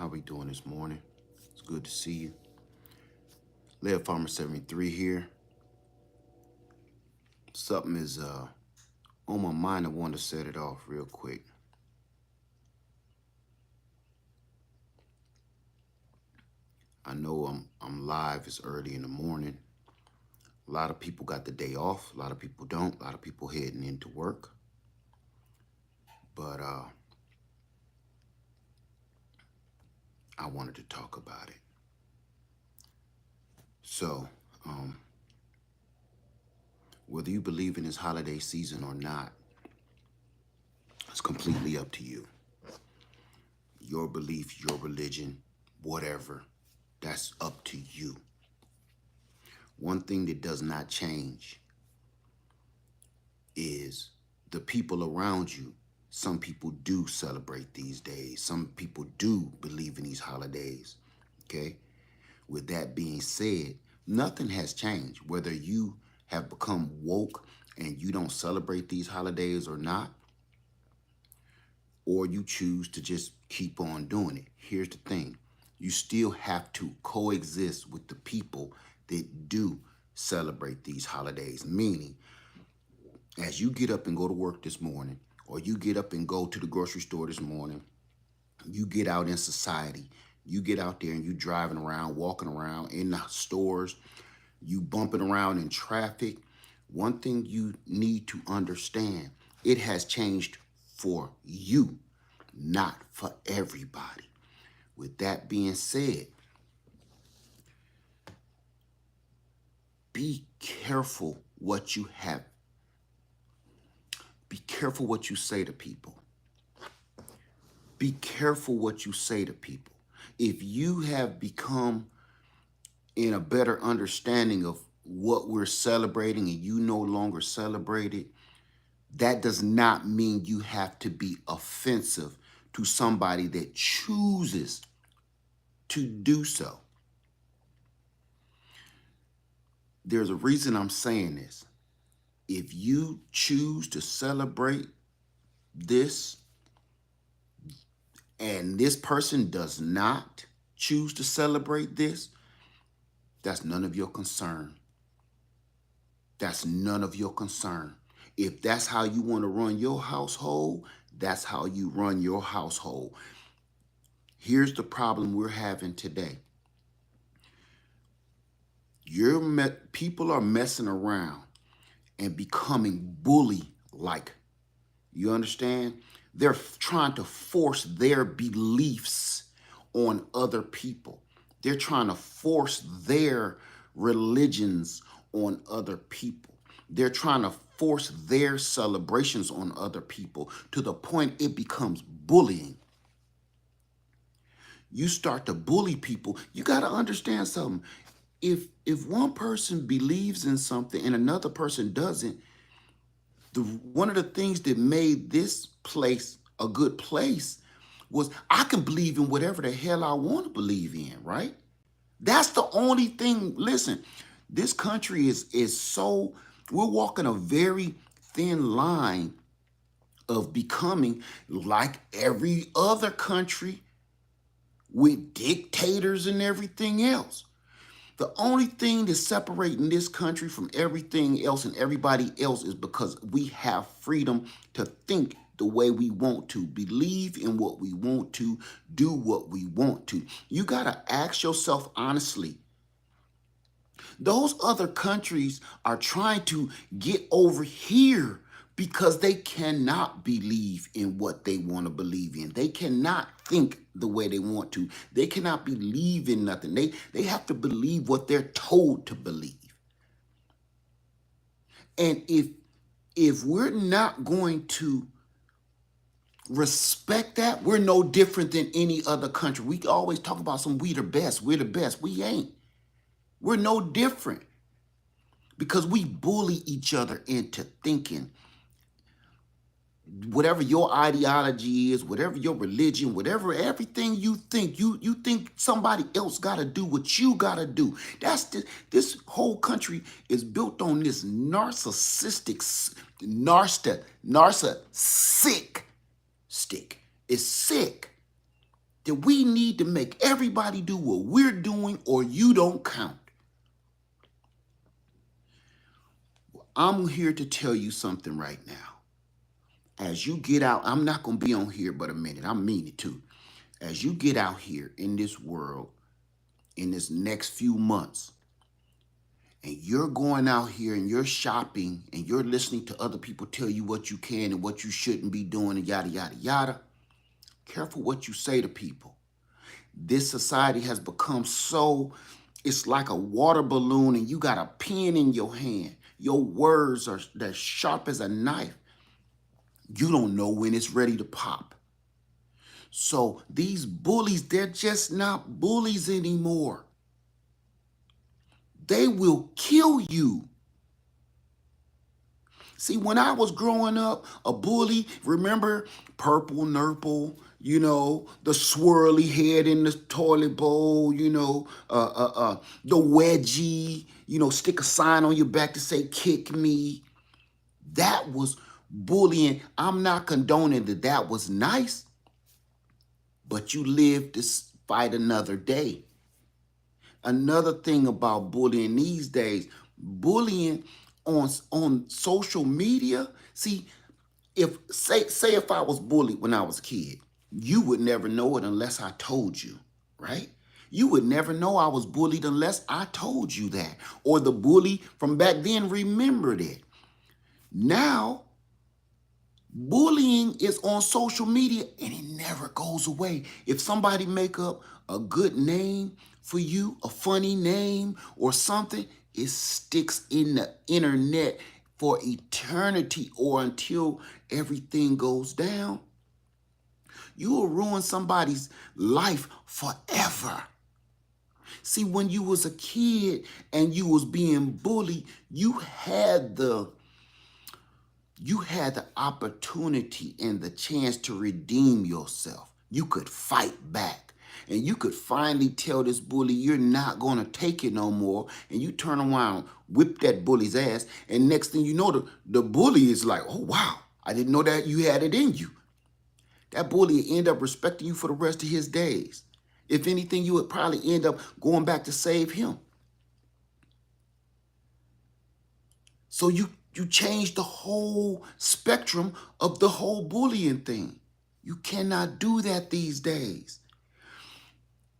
we doing this morning? It's good to see you. Lead Farmer 73 here. Something is on my mind. I want to set it off real quick. I know I'm live. It's early in the morning. A lot of people got the day off. A lot of people don't. A lot of people heading into work. But I wanted to talk about it. So, whether you believe in this holiday season or not, it's completely up to you. Your belief, your religion, whatever, that's up to you. One thing that does not change is the people around you. Some people do celebrate these days. Some people do believe in these holidays, okay? With that being said, nothing has changed. Whether you have become woke and you don't celebrate these holidays or not, or you choose to just keep on doing it. Here's the thing. You still have to coexist with the people that do celebrate these holidays. Meaning, as you get up and go to work this morning, or you get up and go to the grocery store this morning, you get out in society, you get out there and you driving around, walking around in the stores, you bumping around in traffic. One thing you need to understand, it has changed for you, not for everybody. With that being said, be careful what you have. Be careful what you say to people. Be careful what you say to people. If you have become in a better understanding of what we're celebrating and you no longer celebrate it, that does not mean you have to be offensive to somebody that chooses to do so. There's a reason I'm saying this. If you choose to celebrate this and this person does not choose to celebrate this, that's none of your concern. That's none of your concern. If that's how you want to run your household, that's how you run your household. Here's the problem we're having today. People are messing around and becoming bully-like. You understand? They're trying to force their beliefs on other people. They're trying to force their religions on other people. They're trying to force their celebrations on other people to the point it becomes bullying. You start to bully people. You got to understand something. If one person believes in something and another person doesn't, one of the things that made this place a good place was I can believe in whatever the hell I want to believe in, right? That's the only thing. Listen, this country is so, we're walking a very thin line of becoming like every other country with dictators and everything else. The only thing that's separating this country from everything else and everybody else is because we have freedom to think the way we want to, believe in what we want to, do what we want to. You got to ask yourself honestly, those other countries are trying to get over here because they cannot believe in what they want to believe in. They cannot think the way they want to. They cannot believe in nothing. They have to believe what they're told to believe. And if we're not going to respect that, we're no different than any other country. We always talk about we the best. We're the best. We ain't. We're no different because we bully each other into thinking whatever your ideology is, whatever your religion, whatever everything you think, you think somebody else got to do what you got to do. This whole country is built on this narcissistic stick. It's sick. that we need to make everybody do what we're doing or you don't count. I'm here to tell you something right now. As you get out, I'm not going to be on here but a minute. I mean it too. As you get out here in this world, in this next few months, and you're going out here and you're shopping and you're listening to other people tell you what you can and what you shouldn't be doing and yada, yada, yada, careful what you say to people. This society has become so, it's like a water balloon and you got a pen in your hand. Your words are as sharp as a knife. You don't know when it's ready to pop. So these bullies, they're just not bullies anymore. They will kill you. See, when I was growing up, a bully, remember purple nurple, you know, the swirly head in the toilet bowl, you know, the wedgie, you know, stick a sign on your back to say, kick me. That was bullying. I'm not condoning that that was nice, but you lived to fight another day. Another thing about bullying these days, bullying on social media. See, if say if I was bullied when I was a kid, you would never know it unless I told you, right? You would never know I was bullied unless I told you that. Or the bully from back then remembered it. Now, bullying is on social media and it never goes away. If somebody make up a good name for you, a funny name or something, it sticks in the internet for eternity or until everything goes down. You will ruin somebody's life forever. See, when you was a kid and you was being bullied, you had the opportunity and the chance to redeem yourself. You could fight back. And you could finally tell this bully, you're not going to take it no more. And you turn around, whip that bully's ass. And next thing you know, the bully is like, oh, wow, I didn't know that you had it in you. That bully end up respecting you for the rest of his days. If anything, you would probably end up going back to save him. So you change the whole spectrum of the whole bullying thing. You cannot do that these days.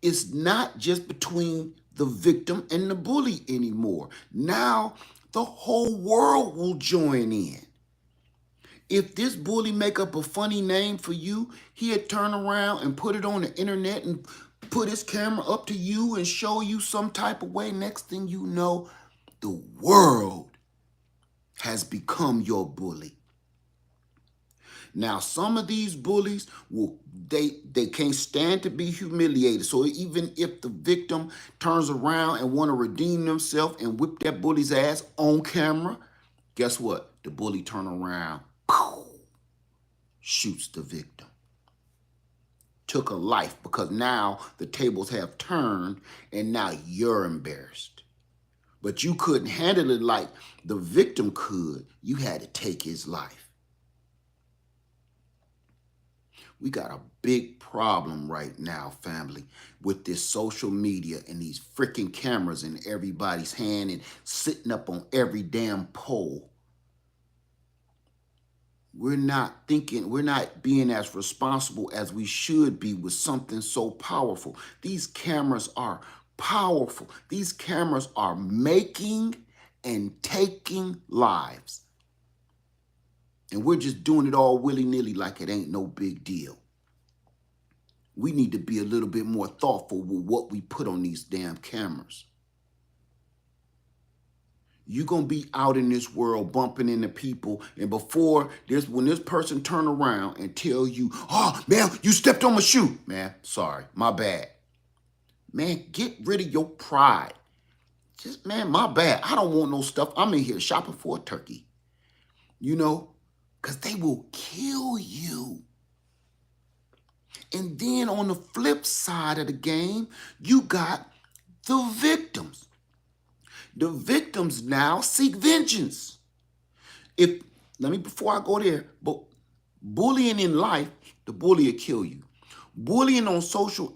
It's not just between the victim and the bully anymore. Now, the whole world will join in. If this bully make up a funny name for you, he'd turn around and put it on the internet and put his camera up to you and show you some type of way. Next thing you know, the world has become your bully. Now, some of these bullies they can't stand to be humiliated. So even if the victim turns around and want to redeem themselves and whip that bully's ass on camera, guess what? The bully turn around, pow, shoots the victim. Took a life because now the tables have turned and now you're embarrassed. But you couldn't handle it like the victim could. You had to take his life. We got a big problem right now, family, with this social media and these freaking cameras in everybody's hand and sitting up on every damn pole. We're not being as responsible as we should be with something so powerful. These cameras are powerful. These cameras are making and taking lives. And we're just doing it all willy-nilly like it ain't no big deal. We need to be a little bit more thoughtful with what we put on these damn cameras. You're going to be out in this world bumping into people. And when this person turn around and tell you, oh, man, you stepped on my shoe. Man, sorry, my bad. Man, get rid of your pride. Just, man, my bad. I don't want no stuff. I'm in here shopping for a turkey. You know? Because they will kill you. And then on the flip side of the game, you got the victims. The victims now seek vengeance. Before I go there, but bullying in life, the bully will kill you. Bullying on social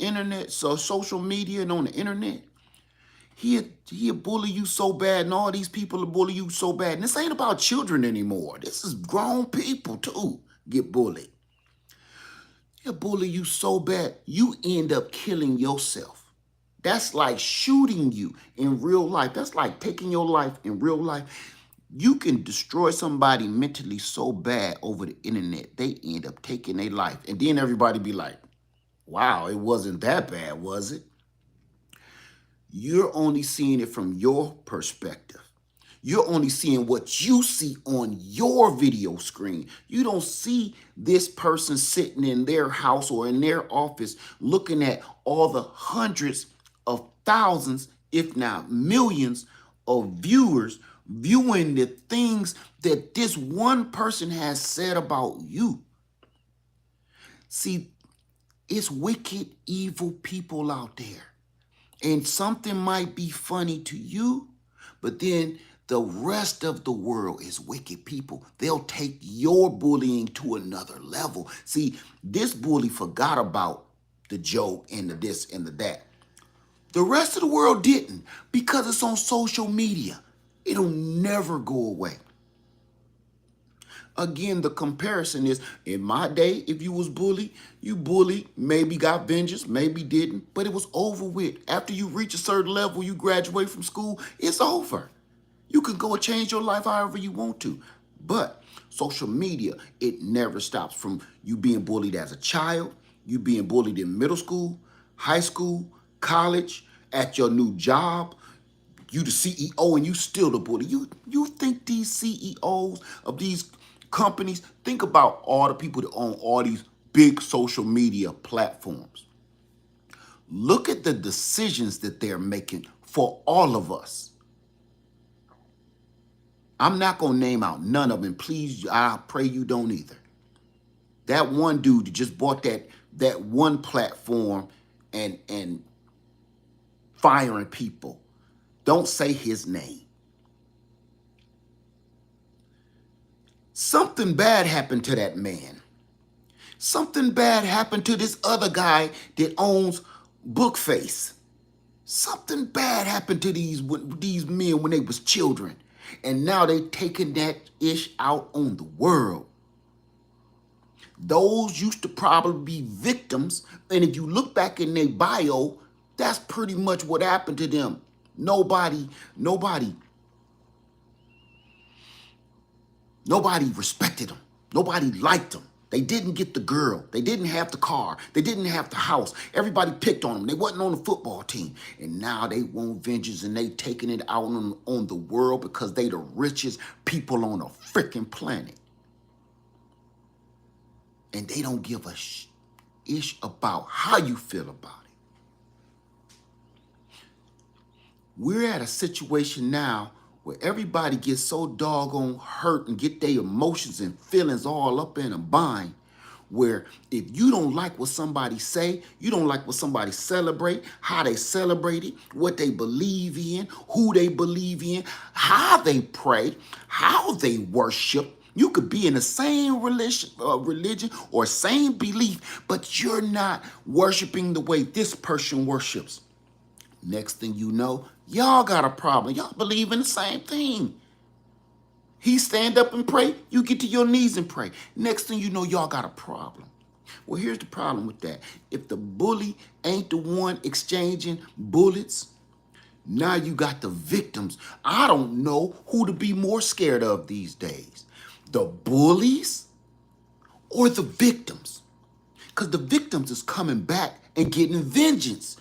media and on the internet. He'll bully you so bad, and all these people will bully you so bad. And this ain't about children anymore. This is grown people too get bullied. He'll bully you so bad, you end up killing yourself. That's like shooting you in real life. That's like taking your life in real life. You can destroy somebody mentally so bad over the internet, they end up taking their life. And then everybody be like, wow, it wasn't that bad, was it? You're only seeing it from your perspective. You're only seeing what you see on your video screen. You don't see this person sitting in their house or in their office looking at all the hundreds of thousands, if not millions, of viewers viewing the things that this one person has said about you. See, it's wicked, evil people out there. And something might be funny to you, but then the rest of the world is wicked people. They'll take your bullying to another level. See, this bully forgot about the joke and the this and the that. The rest of the world didn't, because it's on social media. It'll never go away. Again, the comparison is, in my day, if you was bullied, you bullied, maybe got vengeance, maybe didn't, but it was over with. After you reach a certain level, you graduate from school, it's over. You can go and change your life however you want to. But social media, it never stops. From you being bullied as a child, you being bullied in middle school, high school, college, at your new job. You the CEO and you still the bully. You think these CEOs of these companies, think about all the people that own all these big social media platforms. Look at the decisions that they're making for all of us. I'm not going to name out none of them. Please, I pray you don't either. That one dude that just bought that one platform and firing people. Don't say his name. Something bad happened to that man. Something bad happened to this other guy that owns Bookface. Something bad happened to these men when they was children. And now they taking that ish out on the world. Those used to probably be victims. And if you look back in their bio, that's pretty much what happened to them. Nobody respected them. Nobody liked them. They didn't get the girl. They didn't have the car. They didn't have the house. Everybody picked on them. They wasn't on the football team. And now they want vengeance and they taking it out on the world because they the richest people on a freaking planet. And they don't give a ish about how you feel about it. We're at a situation now where everybody gets so doggone hurt and get their emotions and feelings all up in a bind, where if you don't like what somebody say, you don't like what somebody celebrate, how they celebrate it, what they believe in, who they believe in, how they pray, how they worship. You could be in the same religion or same belief, but you're not worshiping the way this person worships. Next thing you know, y'all got a problem. Y'all believe in the same thing. He stand up and pray, you get to your knees and pray. Next thing you know, y'all got a problem. Well, here's the problem with that. If the bully ain't the one exchanging bullets, now you got the victims. I don't know who to be more scared of these days. The bullies or the victims? Because the victims is coming back and getting vengeance.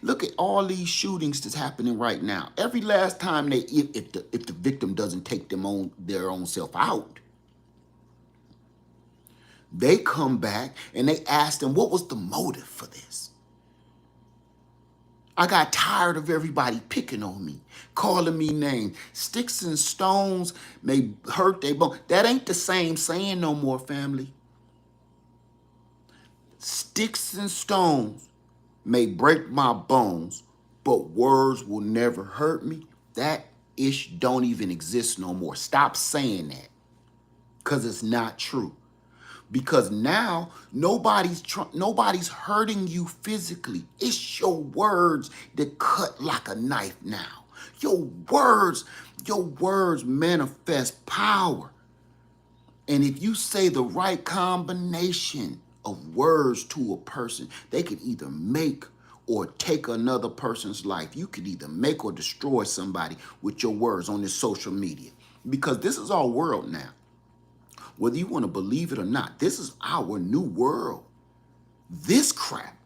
Look at all these shootings that's happening right now. Every last time if the victim doesn't take their own self out, they come back and they ask them, what was the motive for this? I got tired of everybody picking on me, calling me names. Sticks and stones may hurt their bone. That ain't the same saying no more, family. Sticks and stones may break my bones, but words will never hurt me. That ish don't even exist no more. Stop saying that, because it's not true. because now nobody's hurting you physically. It's your words that cut like a knife now. Your words, your words manifest power. And if you say the right combination of words to a person, they can either make or take another person's life. You could either make or destroy somebody with your words on this social media. Because this is our world now. Whether you want to believe it or not, this is our new world. This crap.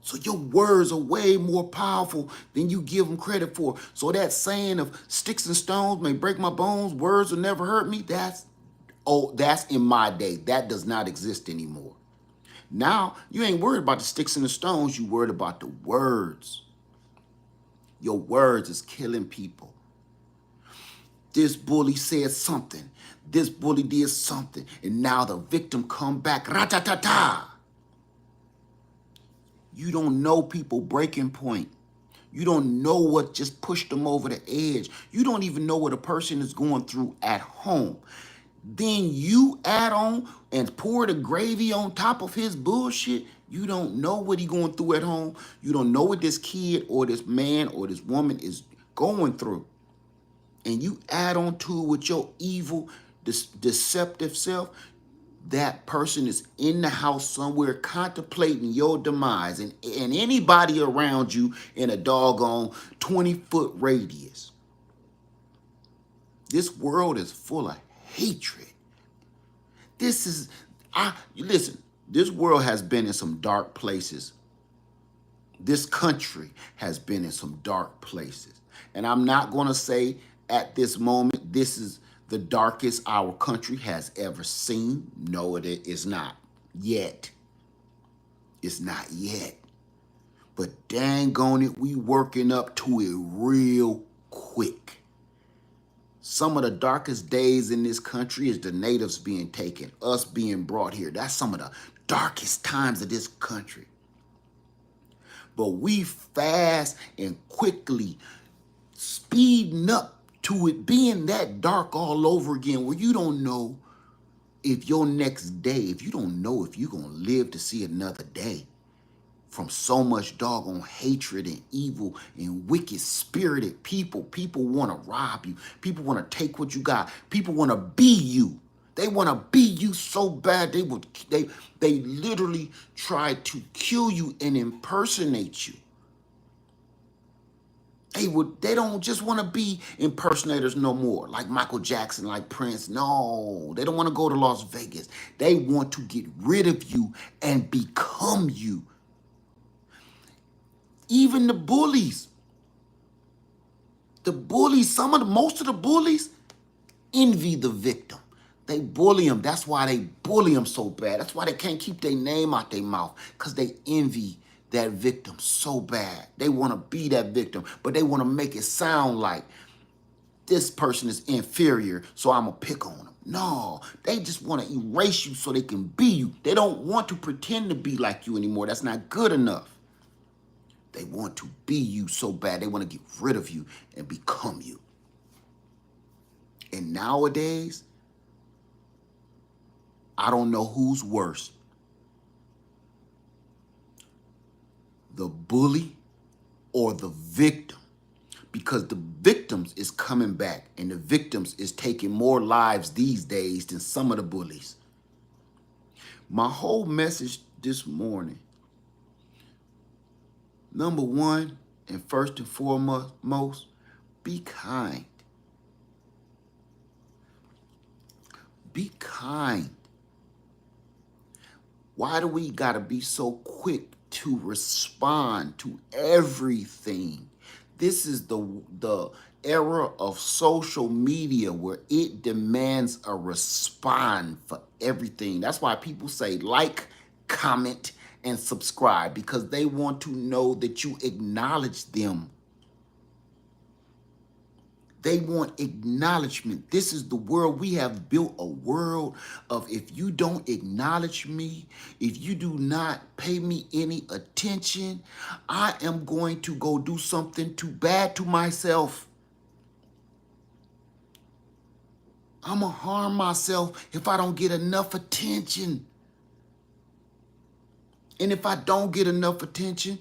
So your words are way more powerful than you give them credit for. So that saying of sticks and stones may break my bones, words will never hurt me, that's in my day. That does not exist anymore. Now, you ain't worried about the sticks and the stones, you worried about the words. Your words is killing people. This bully said something. This bully did something. And now the victim come back. Ra-ta-ta-ta. You don't know people breaking point. You don't know what just pushed them over the edge. You don't even know what a person is going through at home. Then you add on and pour the gravy on top of his bullshit. You don't know what he going through at home. You don't know what this kid or this man or this woman is going through. And you add on to it with your evil, deceptive self. That person is in the house somewhere contemplating your demise, and anybody around you in a doggone 20-foot radius. This world is full of hatred. Listen, this world has been in some dark places. This country has been in some dark places. And I'm not going to say at this moment, this is the darkest our country has ever seen. No, it is not yet. It's not yet. But dang on it, we working up to it real quick. Some of the darkest days in this country is the natives being taken, us being brought here. That's some of the darkest times of this country. But we fast and quickly speeding up to it being that dark all over again, where you don't know if your next day, if you don't know if you're going to live to see another day from so much doggone hatred and evil and wicked spirited people. People want to rob you. People want to take what you got. People want to be you. They want to be you so bad they literally try to kill you and impersonate you. They don't just want to be impersonators no more, like Michael Jackson, like Prince. No, they don't want to go to Las Vegas. They want to get rid of you and become you. Even the bullies. Most of the bullies envy the victim. They bully them. That's why they bully them so bad. That's why they can't keep their name out their mouth, because they envy that victim so bad. They want to be that victim, but they want to make it sound like this person is inferior, so I'm going to pick on them. No, they just want to erase you so they can be you. They don't want to pretend to be like you anymore. That's not good enough. They want to be you so bad. They want to get rid of you and become you. And nowadays, I don't know who's worse. The bully or the victim, because the victims is coming back and the victims is taking more lives these days than some of the bullies. My whole message this morning, number one and first and foremost, be kind. Be kind. Why do we gotta be so quick to respond to everything? This is the era of social media where it demands a response for everything. That's why people say like, comment, and subscribe, because they want to know that you acknowledge them. They want acknowledgement. This is the world. We have built a world of, if you don't acknowledge me, if you do not pay me any attention, I am going to go do something too bad to myself. I'm going to harm myself if I don't get enough attention. And if I don't get enough attention,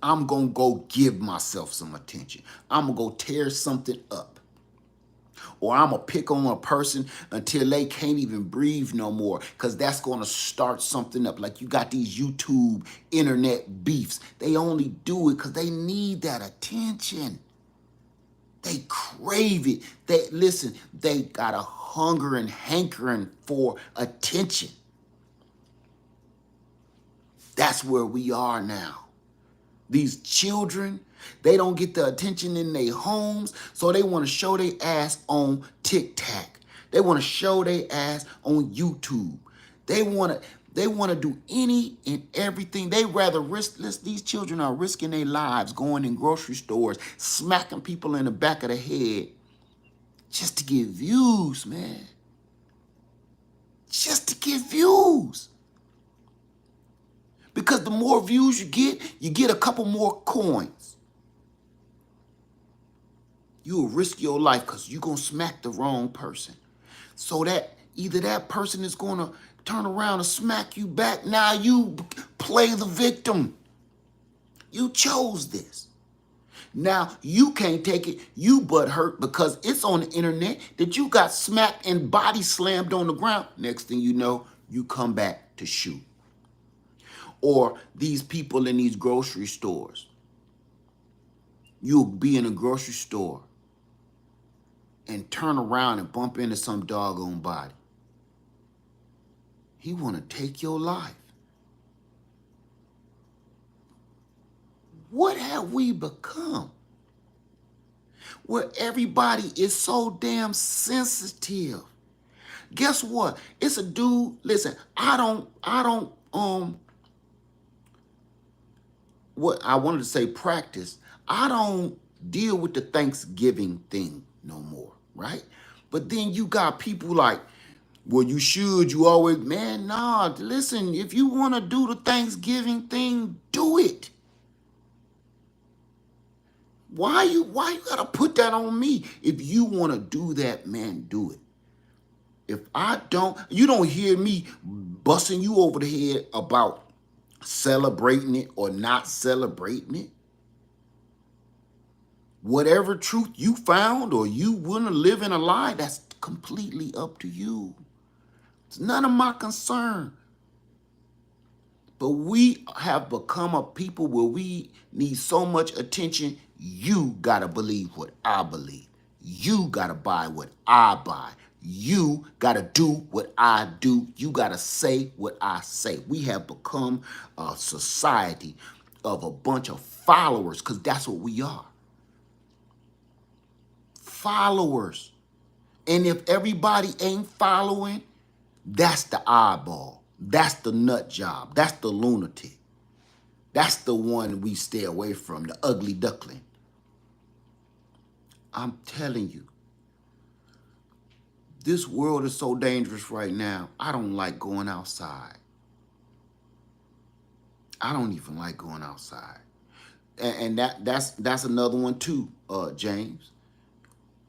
I'm going to go give myself some attention. I'm going to go tear something up. Or I'm going to pick on a person until they can't even breathe no more, because that's going to start something up. Like you got these YouTube internet beefs. They only do it because they need that attention. They crave it. They got a hunger and hankering for attention. That's where we are now. These children, they don't get the attention in their homes, so they want to show their ass on TikTok. They want to show their ass on YouTube. They want to do any and everything. They rather risk this. These children are risking their lives going in grocery stores, smacking people in the back of the head just to get views, man. Just to get views. Because the more views you get a couple more coins. You'll risk your life because you're going to smack the wrong person. So that either that person is going to turn around and smack you back. Now you play the victim. You chose this. Now you can't take it. You butt hurt because it's on the internet that you got smacked and body slammed on the ground. Next thing you know, you come back to shoot. Or these people in these grocery stores. You'll be in a grocery store and turn around and bump into some doggone body. He want to take your life. What have we become? Where everybody is so damn sensitive. Guess what? It's a dude. Listen, I don't what I wanted to say practice. I don't deal with the Thanksgiving thing no more, right? But then you got people like, well, you always, man, nah, listen, if you want to do the Thanksgiving thing, do it. Why you gotta put that on me? If you want to do that, man, do it. If I don't, you don't hear me busting you over the head about celebrating it or not celebrating it. Whatever truth you found or you want to live in a lie, that's completely up to you. It's none of my concern. But we have become a people where we need so much attention. You got to believe what I believe. You got to buy what I buy. You got to do what I do. You got to say what I say. We have become a society of a bunch of followers, because that's what we are. Followers. And if everybody ain't following, that's the eyeball. That's the nut job. That's the lunatic. That's the one we stay away from, the ugly duckling. I'm telling you, this world is so dangerous right now. I don't like going outside. I don't even like going outside. And that's another one too, James,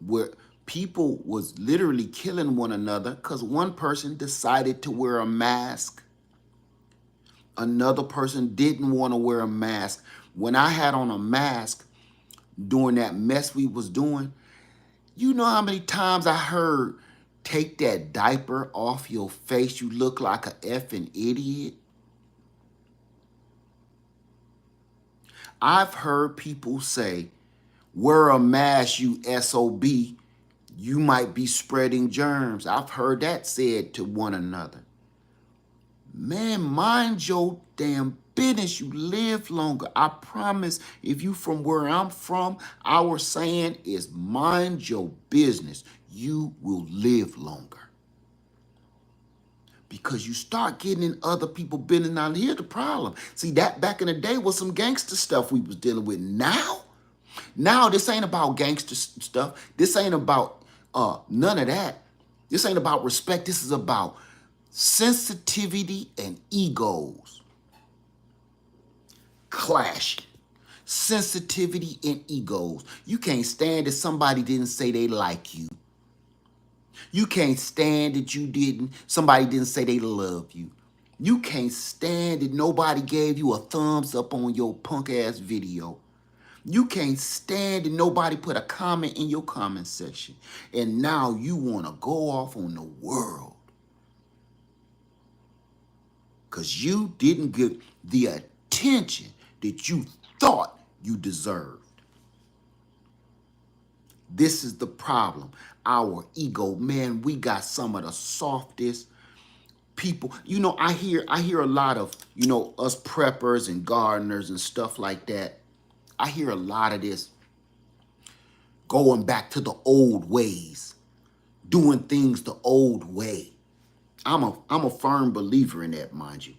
where people was literally killing one another because one person decided to wear a mask. Another person didn't want to wear a mask. When I had on a mask during that mess we was doing, you know how many times I heard, take that diaper off your face, you look like a effing idiot. I've heard people say, wear a mask, you SOB, you might be spreading germs. I've heard that said to one another. Man, mind your damn business. You live longer. I promise, if you from where I'm from, our saying is mind your business. You will live longer. Because you start getting in other people's business. Now, here's the problem. See, that back in the day was some gangster stuff we was dealing with. Now this ain't about gangster stuff. This ain't about none of that. This ain't about respect. This is about sensitivity and egos clashing. Sensitivity and egos. You can't stand if somebody didn't say they like you. You can't stand that somebody didn't say they love you. You can't stand that nobody gave you a thumbs up on your punk ass video. You can't stand that nobody put a comment in your comment section. And now you want to go off on the world because you didn't get the attention that you thought you deserved. This is the problem. Our ego, man, we got some of the softest people. I hear a lot of, us preppers and gardeners and stuff like that. I hear a lot of this going back to the old ways, doing things the old way. I'm a firm believer in that, mind you.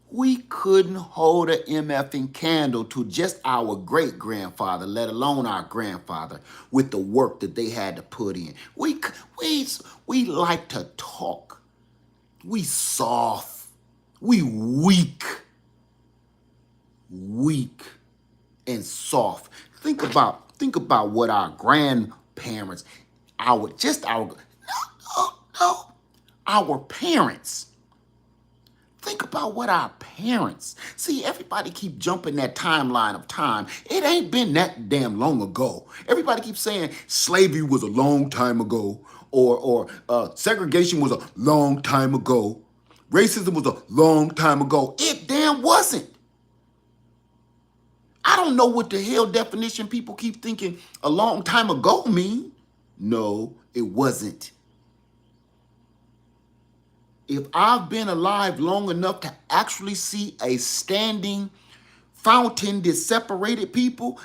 We couldn't hold a MFing candle to just our great grandfather, let alone our grandfather, with the work that they had to put in. We like to talk. We soft. We weak and soft. Think about what our grandparents, our parents. Think about what our parents. See, everybody keep jumping that timeline of time. It ain't been that damn long ago. Everybody keeps saying slavery was a long time ago, or segregation was a long time ago. Racism was a long time ago. It damn wasn't. I don't know what the hell definition people keep thinking a long time ago mean. No, it wasn't. If I've been alive long enough to actually see a standing fountain that separated people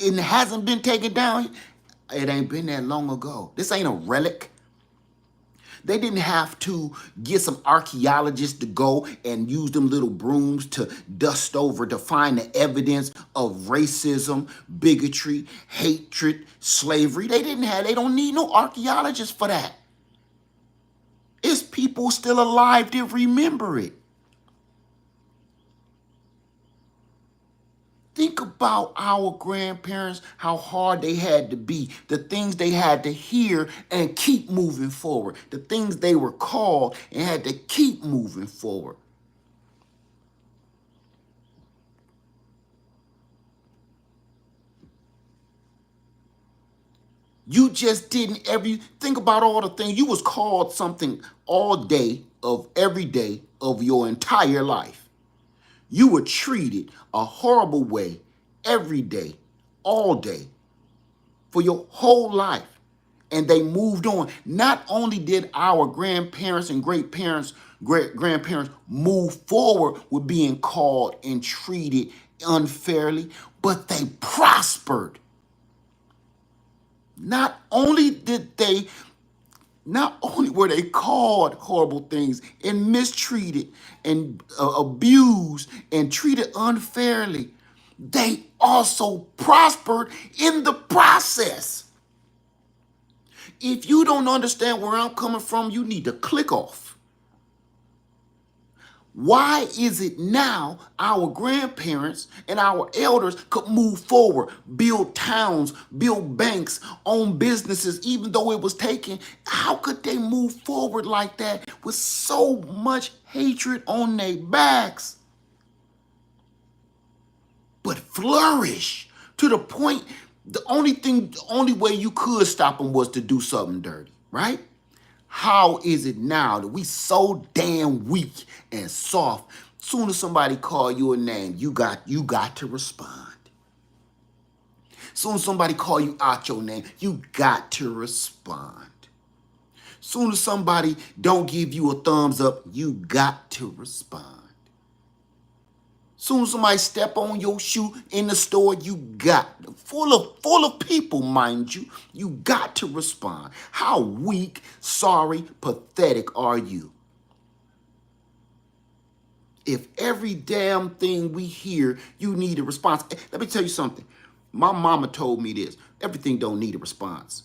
and hasn't been taken down, it ain't been that long ago. This ain't a relic. They didn't have to get some archaeologists to go and use them little brooms to dust over to find the evidence of racism, bigotry, hatred, slavery. They don't need no archaeologists for that. It's people still alive that remember it. Think about our grandparents, how hard they had to be, the things they had to hear and keep moving forward, the things they were called and had to keep moving forward. You just didn't think about all the things. You was called something all day of every day of your entire life. You were treated a horrible way every day, all day, for your whole life. And they moved on. Not only did our grandparents and great-grandparents move forward with being called and treated unfairly, but they prospered. Not only were they called horrible things and mistreated and abused and treated unfairly, they also prospered in the process. If you don't understand where I'm coming from, you need to click off. Why is it now our grandparents and our elders could move forward, build towns, build banks, own businesses, even though it was taken? How could they move forward like that with so much hatred on their backs? But flourish to the point, the only way you could stop them was to do something dirty, right? How is it now that we so damn weak and soft? Soon as somebody call you a name, you got to respond. Soon as somebody call you out your name, you got to respond. Soon as somebody don't give you a thumbs up, you got to respond. Soon as somebody step on your shoe in the store, you got full of people, mind you. You got to respond. How weak, sorry, pathetic are you? If every damn thing we hear, you need a response. Let me tell you something. My mama told me this. Everything don't need a response.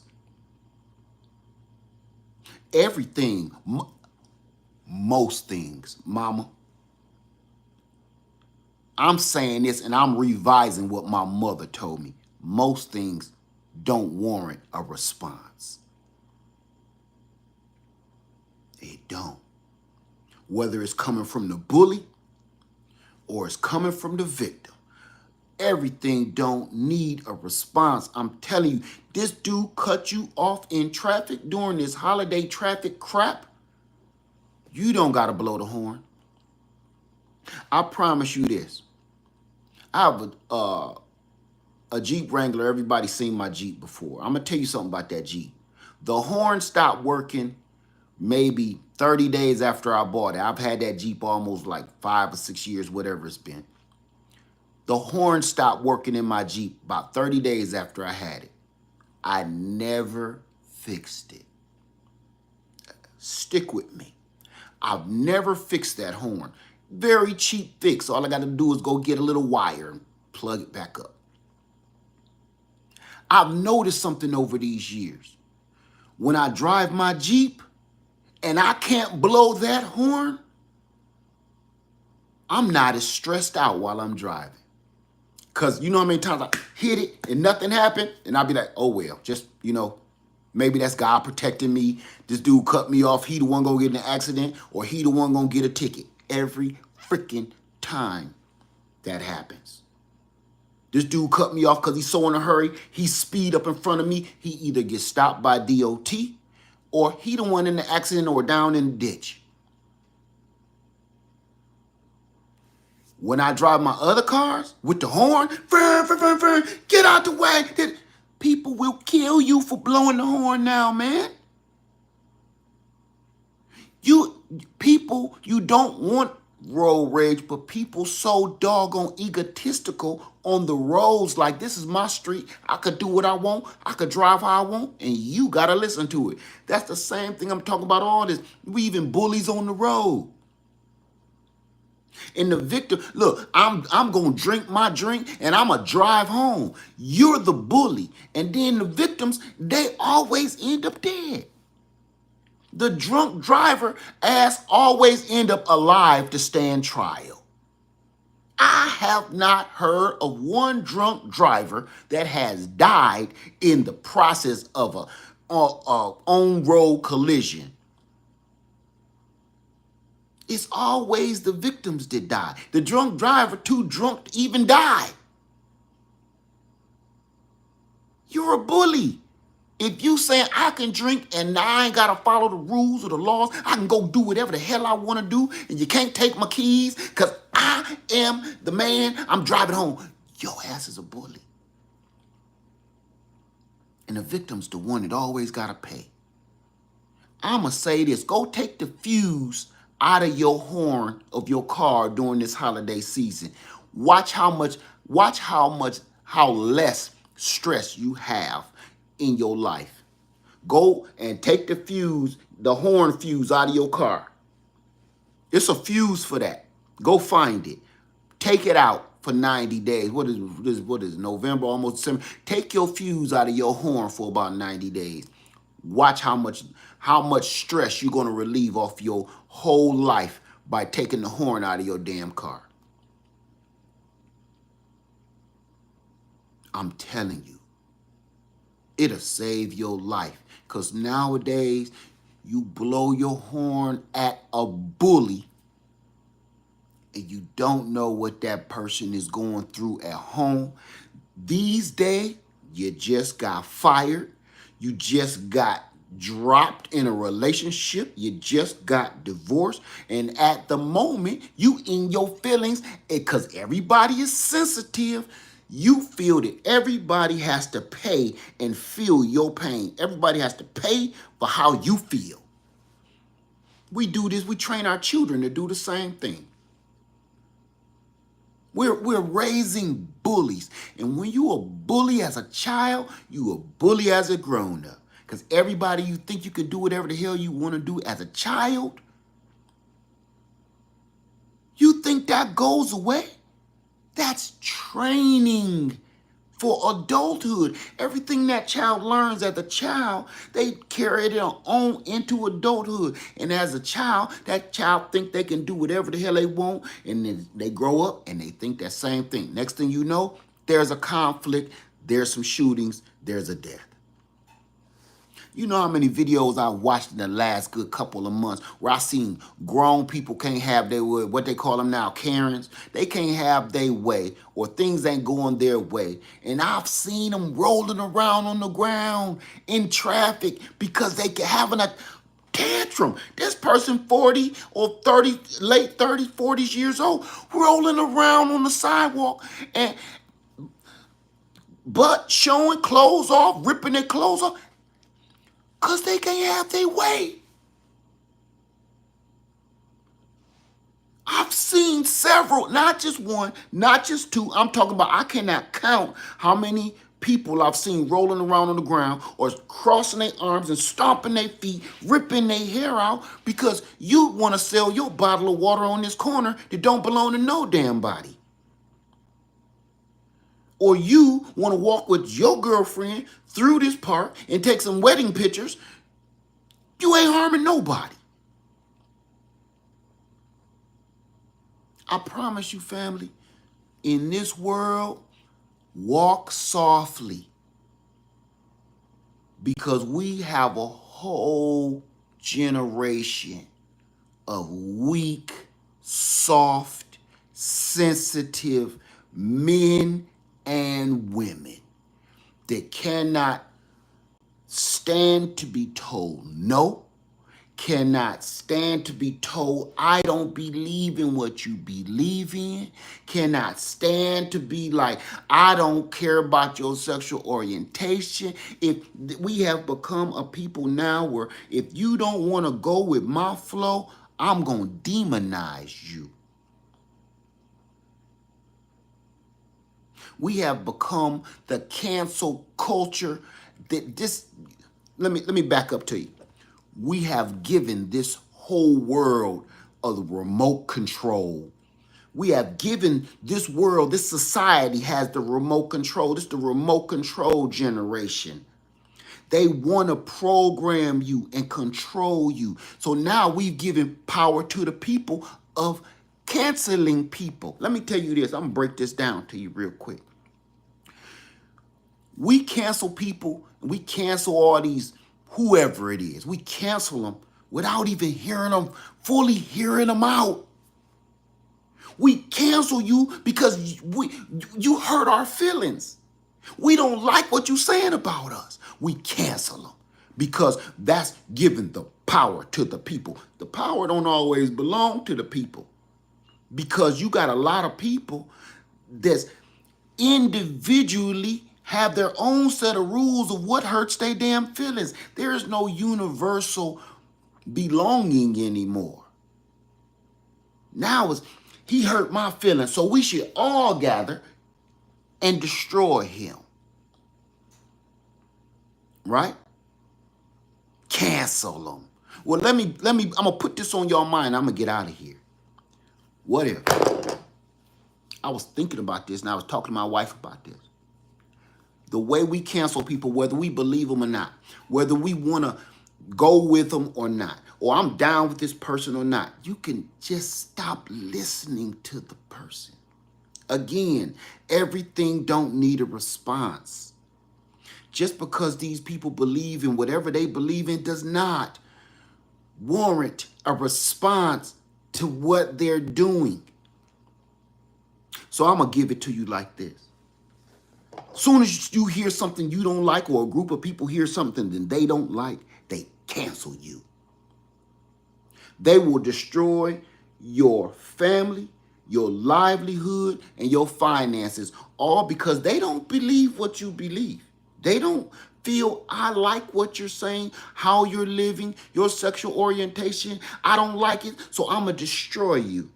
Everything, most things, mama. I'm saying this and I'm revising what my mother told me. Most things don't warrant a response. It don't. Whether it's coming from the bully or it's coming from the victim. Everything don't need a response. I'm telling you, this dude cut you off in traffic during this holiday traffic crap. You don't got to blow the horn. I promise you this. I have a Jeep Wrangler. Everybody's seen my Jeep before. I'm going to tell you something about that Jeep. The horn stopped working maybe 30 days after I bought it. I've had that Jeep almost like 5 or 6 years, whatever it's been. The horn stopped working in my Jeep about 30 days after I had it. I never fixed it. Stick with me. I've never fixed that horn. Very cheap fix. All I got to do is go get a little wire and plug it back up. I've noticed something over these years. When I drive my Jeep and I can't blow that horn, I'm not as stressed out while I'm driving. Because you know how many times I hit it and nothing happened? And I'll be like, oh, well, just, maybe that's God protecting me. This dude cut me off. He the one gonna get in an accident, or he the one gonna get a ticket. Every freaking time that happens. This dude cut me off because he's so in a hurry. He speed up in front of me. He either gets stopped by DOT or he the one in the accident or down in the ditch. When I drive my other cars with the horn, get out the way. People will kill you for blowing the horn now, man. You don't want road rage, but people so doggone egotistical on the roads like this is my street. I could do what I want. I could drive how I want, and you got to listen to it. That's the same thing I'm talking about all this. We even bullies on the road. And the victim, look, I'm going to drink my drink and I'm going to drive home. You're the bully. And then the victims, they always end up dead. The drunk driver ass always end up alive to stand trial. I have not heard of one drunk driver that has died in the process of a on-road collision. It's always the victims that die. The drunk driver, too drunk to even die. You're a bully. If you saying I can drink and I ain't got to follow the rules or the laws, I can go do whatever the hell I want to do, and you can't take my keys because I am the man, I'm driving home. Your ass is a bully. And the victim's the one that always got to pay. I'm going to say this. Go take the fuse out of your horn of your car during this holiday season. Watch how less stress you have in your life. Go and take the horn fuse out of your car. It's a fuse for that. Go find it. Take it out for 90 days. What is November, almost December? Take your fuse out of your horn for about 90 days. Watch how much stress you're going to relieve off your whole life by taking the horn out of your damn car. I'm telling you, it'll save your life. Because nowadays, you blow your horn at a bully and you don't know what that person is going through at home. These days, you just got fired. You just got dropped in a relationship. You just got divorced. And at the moment, you in your feelings, because everybody is sensitive, you feel that everybody has to pay and feel your pain. Everybody has to pay for how you feel. We do this. We train our children to do the same thing. We're raising bullies. And when you a bully as a child, you a bully as a grown-up. Because everybody, you think you can do whatever the hell you want to do as a child, you think that goes away? That's training for adulthood. Everything that child learns as a child, they carry it on into adulthood. And as a child, that child think they can do whatever the hell they want. And then they grow up and they think that same thing. Next thing you know, there's a conflict, there's some shootings, there's a death. You know how many videos I watched in the last good couple of months where I seen grown people can't have their way, what they call them now, Karens. They can't have their way or things ain't going their way. And I've seen them rolling around on the ground in traffic because they having a tantrum. This person 40 or 30, late 30s, 40s years old, rolling around on the sidewalk and butt showing, clothes off, ripping their clothes off, because they can't have their way. I've seen several, not just one, not just two. I'm talking about, I cannot count how many people I've seen rolling around on the ground or crossing their arms and stomping their feet, ripping their hair out because you want to sell your bottle of water on this corner that don't belong to no damn body. Or you want to walk with your girlfriend through this park and take some wedding pictures. You ain't harming nobody. I promise you, family, in this world, walk softly because we have a whole generation of weak, soft, sensitive men and women that cannot stand to be told no, cannot stand to be told, I don't believe in what you believe in, cannot stand to be like, I don't care about your sexual orientation. If we have become a people now where if you don't want to go with my flow, I'm going to demonize you. We have become the cancel culture that this, let me back up to you. We have given this whole world a remote control. We have given this world, this society has the remote control. This is the remote control generation. They want to program you and control you. So now we've given power to the people of canceling people. Let me tell you this. I'm going to break this down to you real quick. We cancel people, we cancel all these, whoever it is. We cancel them without even hearing them, fully hearing them out. We cancel you because you hurt our feelings. We don't like what you're saying about us. We cancel them because that's giving the power to the people. The power don't always belong to the people because you got a lot of people that's individually have their own set of rules of what hurts their damn feelings. There is no universal belonging anymore. Now it's, he hurt my feelings, so we should all gather and destroy him. Right? Cancel him. Well, let me, I'm gonna put this on your mind. I'm gonna get out of here. What if? I was thinking about this and I was talking to my wife about this. The way we cancel people, whether we believe them or not, whether we want to go with them or not, or I'm down with this person or not, you can just stop listening to the person. Again, everything don't need a response. Just because these people believe in whatever they believe in does not warrant a response to what they're doing. So I'm going to give it to you like this. Soon as you hear something you don't like or a group of people hear something that they don't like, they cancel you. They will destroy your family, your livelihood, and your finances, all because they don't believe what you believe. They don't feel I like what you're saying, how you're living, your sexual orientation. I don't like it, so I'm going to destroy you.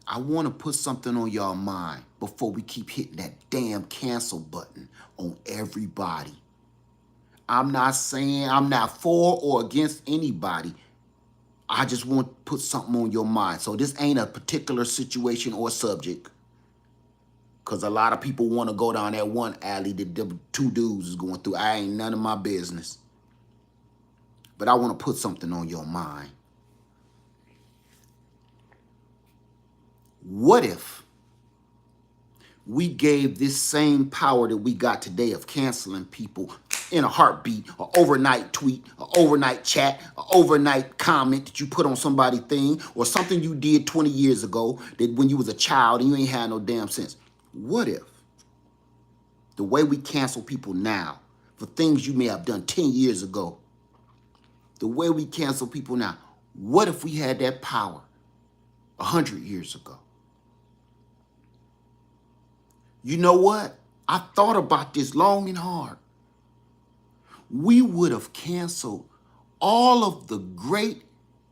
I want to put something on y'all mind before we keep hitting that damn cancel button on everybody. I'm not saying I'm not for or against anybody. I just want to put something on your mind. So this ain't a particular situation or subject. Because a lot of people want to go down that one alley that the two dudes is going through. I ain't none of my business. But I want to put something on your mind. What if we gave this same power that we got today of canceling people in a heartbeat, an overnight tweet, an overnight chat, an overnight comment that you put on somebody's thing, or something you did 20 years ago that when you was a child and you ain't had no damn sense. What if the way we cancel people now for things you may have done 10 years ago, the way we cancel people now, what if we had that power 100 years ago? You know what? I thought about this long and hard. We would have canceled all of the great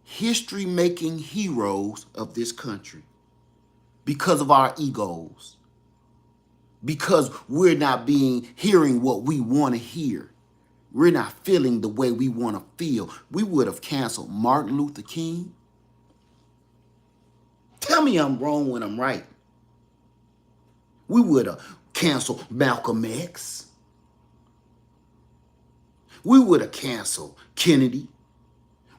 history-making heroes of this country because of our egos, because we're not hearing what we want to hear. We're not feeling the way we want to feel. We would have canceled Martin Luther King. Tell me I'm wrong when I'm right. We would have canceled Malcolm X. We would have canceled Kennedy.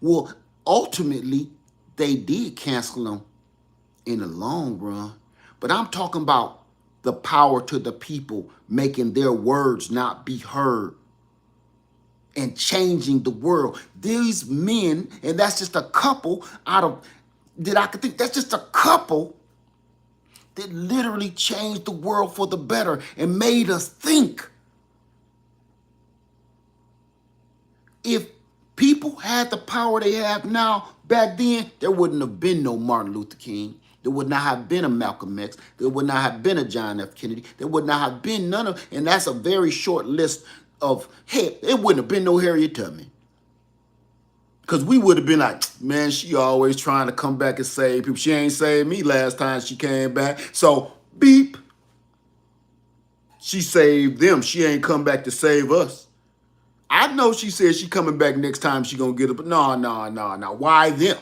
Well, ultimately, they did cancel them in the long run. But I'm talking about the power to the people making their words not be heard and changing the world. These men, and that's just a couple out of, that I could think, that's just a couple that literally changed the world for the better and made us think. If people had the power they have now, back then, there wouldn't have been no Martin Luther King. There would not have been a Malcolm X. There would not have been a John F. Kennedy. There would not have been none of, and that's a very short list of, hey, it wouldn't have been no Harriet Tubman. Because we would have been like, man, she always trying to come back and save people. She ain't saved me last time she came back. So, beep. She saved them. She ain't come back to save us. I know she said she coming back next time she gonna get it, but no. Why them?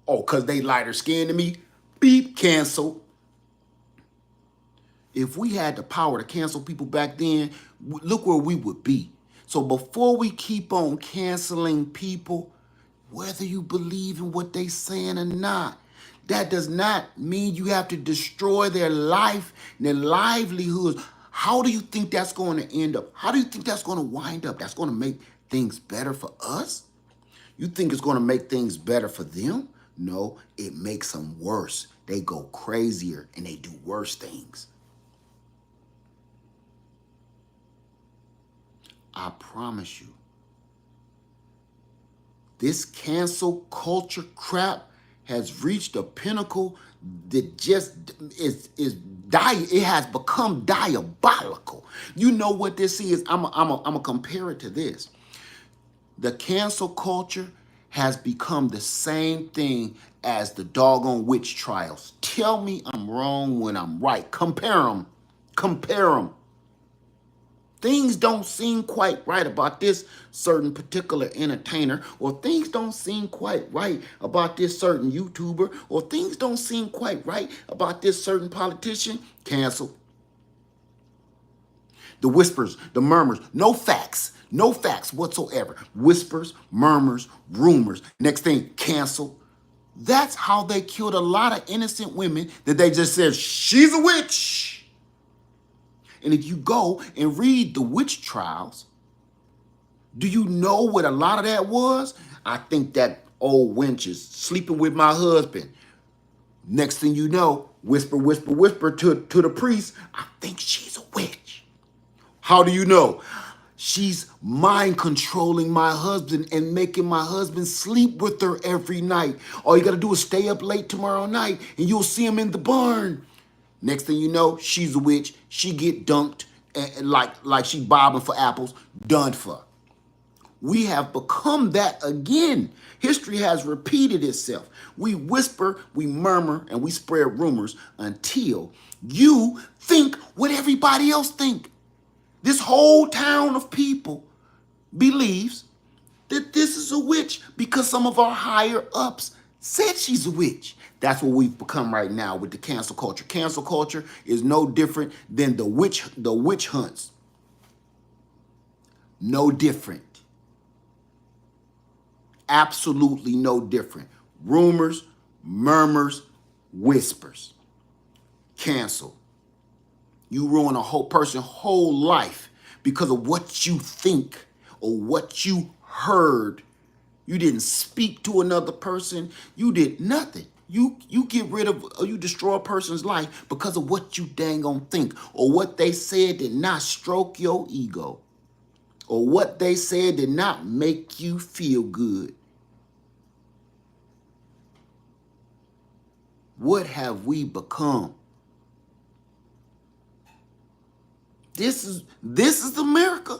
Oh, because they lighter skinned to me? Beep, cancel. If we had the power to cancel people back then, look where we would be. So before we keep on canceling people, whether you believe in what they saying or not, that does not mean you have to destroy their life and their livelihoods. How do you think that's going to end up? How do you think that's going to wind up? That's going to make things better for us? You think it's going to make things better for them? No, it makes them worse. They go crazier and they do worse things. I promise you. This cancel culture crap has reached a pinnacle that just it has become diabolical. You know what this is? I'm a compare it to this. The cancel culture has become the same thing as the doggone witch trials. Tell me I'm wrong when I'm right. Compare them. Compare them. Things don't seem quite right about this certain particular entertainer, or things don't seem quite right about this certain YouTuber, or things don't seem quite right about this certain politician. Cancel. The whispers, the murmurs, no facts whatsoever. Whispers, murmurs, rumors. Next thing, cancel. That's how they killed a lot of innocent women that they just said, she's a witch. And if you go and read the witch trials, do you know what a lot of that was? I think that old wench is sleeping with my husband. Next thing you know, whisper, whisper, whisper to the priest, I think she's a witch. How do you know? She's mind controlling my husband and making my husband sleep with her every night. All you got to do is stay up late tomorrow night and you'll see him in the barn. Next thing you know, she's a witch. She get dunked and like she bobbing for apples, done for. We have become that again. History has repeated itself. We whisper, we murmur, and we spread rumors until you think what everybody else think. This whole town of people believes that this is a witch because some of our higher ups said she's a witch. That's what we've become right now with the cancel culture. Cancel culture is no different than the witch hunts. No different. Absolutely no different. Rumors, murmurs, whispers. Cancel. You ruin a whole person's whole life because of what you think or what you heard. You didn't speak to another person. You did nothing. You get rid of or you destroy a person's life because of what you dang on think or what they said did not stroke your ego or what they said did not make you feel good. What have we become? This is America.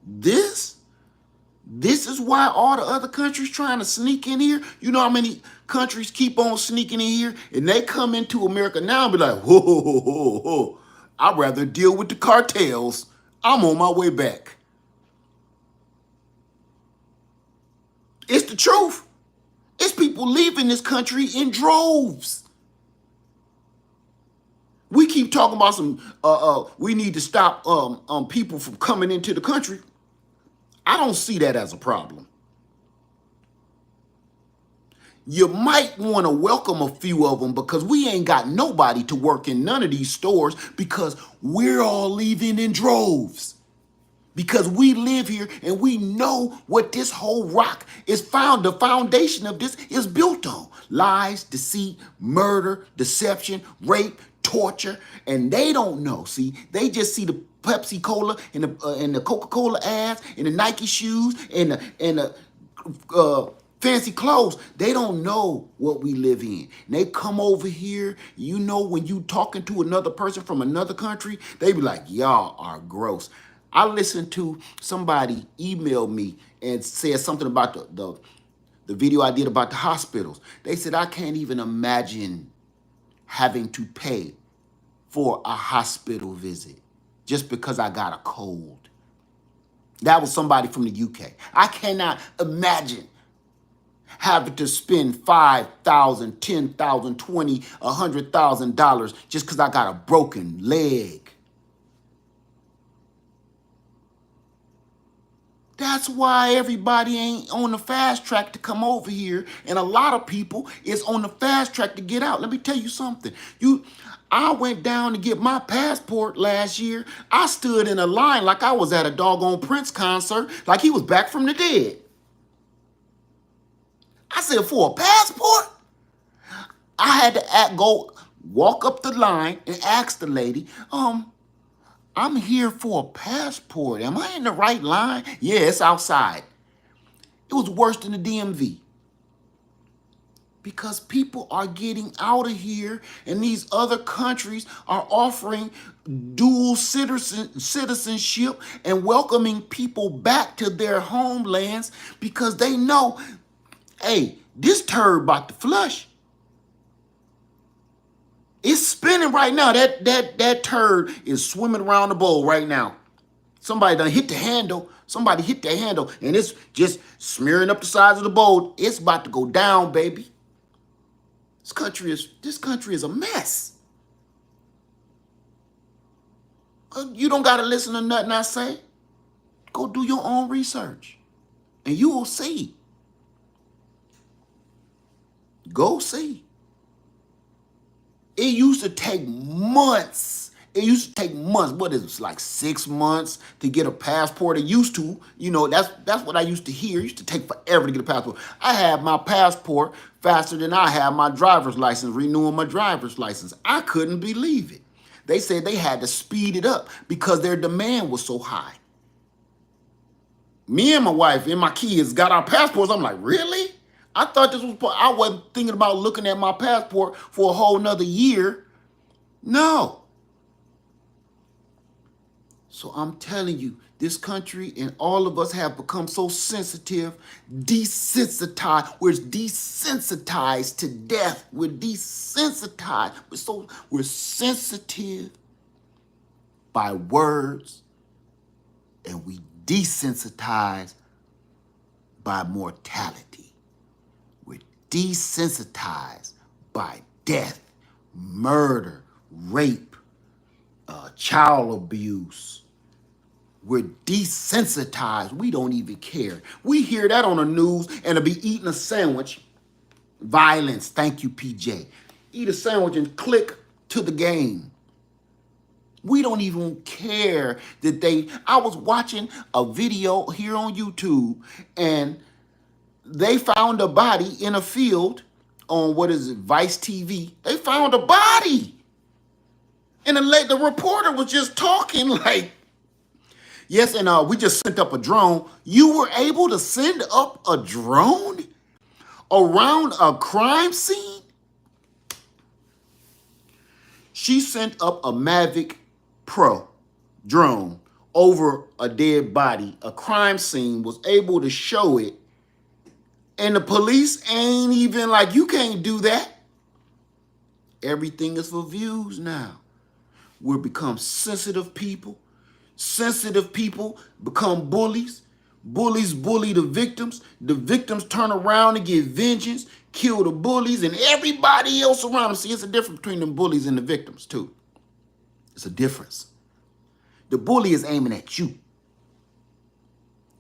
This is why all the other countries trying to sneak in here. You know how many countries keep on sneaking in here, and they come into America now and be like, whoa, whoa, whoa, whoa. I'd rather deal with the cartels. I'm on my way back. It's the truth. It's people leaving this country in droves. We keep talking about we need to stop people from coming into the country. I don't see that as a problem. You might want to welcome a few of them because we ain't got nobody to work in none of these stores because we're all leaving in droves. Because we live here and we know what this whole rock is found. The foundation of this is built on lies, deceit, murder, deception, rape, torture, and they don't know. See, they just see the Pepsi Cola and the Coca-Cola ads and the Nike shoes and the fancy clothes. They don't know what we live in. And they come over here. You know, when you talking to another person from another country, they be like, y'all are gross. I listened to somebody email me and said something about the video I did about the hospitals. They said, I can't even imagine having to pay for a hospital visit just because I got a cold. That was somebody from the UK. I cannot imagine having to spend $5,000, $10,000, $20,000, $100,000 just because I got a broken leg. That's why everybody ain't on the fast track to come over here. And a lot of people is on the fast track to get out. Let me tell you something. I went down to get my passport last year. I stood in a line like I was at a doggone Prince concert, like he was back from the dead. I said, for a passport? I had to walk up the line and ask the lady, I'm here for a passport. Am I in the right line? Yeah, it's outside. It was worse than the DMV. Because people are getting out of here and these other countries are offering dual citizenship and welcoming people back to their homelands because they know, hey, this turd about to flush. It's spinning right now. That turd is swimming around the bowl right now. Somebody done hit the handle. Somebody hit the handle, and it's just smearing up the sides of the bowl. It's about to go down, baby. This country is a mess. You don't gotta listen to nothing I say. Go do your own research, and you will see. Go see. It used to take months. It used to take months. What is it, like 6 months to get a passport? It used to, that's what I used to hear. It used to take forever to get a passport. I had my passport faster than I had my driver's license, renewing my driver's license. I couldn't believe it. They said they had to speed it up because their demand was so high. Me and my wife and my kids got our passports. I'm like, really? I thought this was, I wasn't thinking about looking at my passport for a whole nother year. No. So I'm telling you, this country and all of us have become so sensitive, desensitized. We're desensitized to death. We're desensitized. We're sensitive by words, and we desensitize by mortality. We're desensitized by death, murder, rape, child abuse. We're desensitized. We don't even care. We hear that on the news and to be eating a sandwich. Violence. Thank you, PJ. Eat a sandwich and click to the game. We don't even care that I was watching a video here on YouTube, and they found a body in a field on, what is it, Vice TV. They found a body. And the reporter was just talking like, yes, and we just sent up a drone. You were able to send up a drone around a crime scene? She sent up a Mavic Pro drone over a dead body. A crime scene, was able to show it. And the police ain't even like, you can't do that. Everything is for views now. We've become sensitive people. Sensitive people become bullies. Bullies bully the victims. The victims turn around and get vengeance, kill the bullies and everybody else around them. See, it's a difference between the bullies and the victims, too. It's a difference. The bully is aiming at you.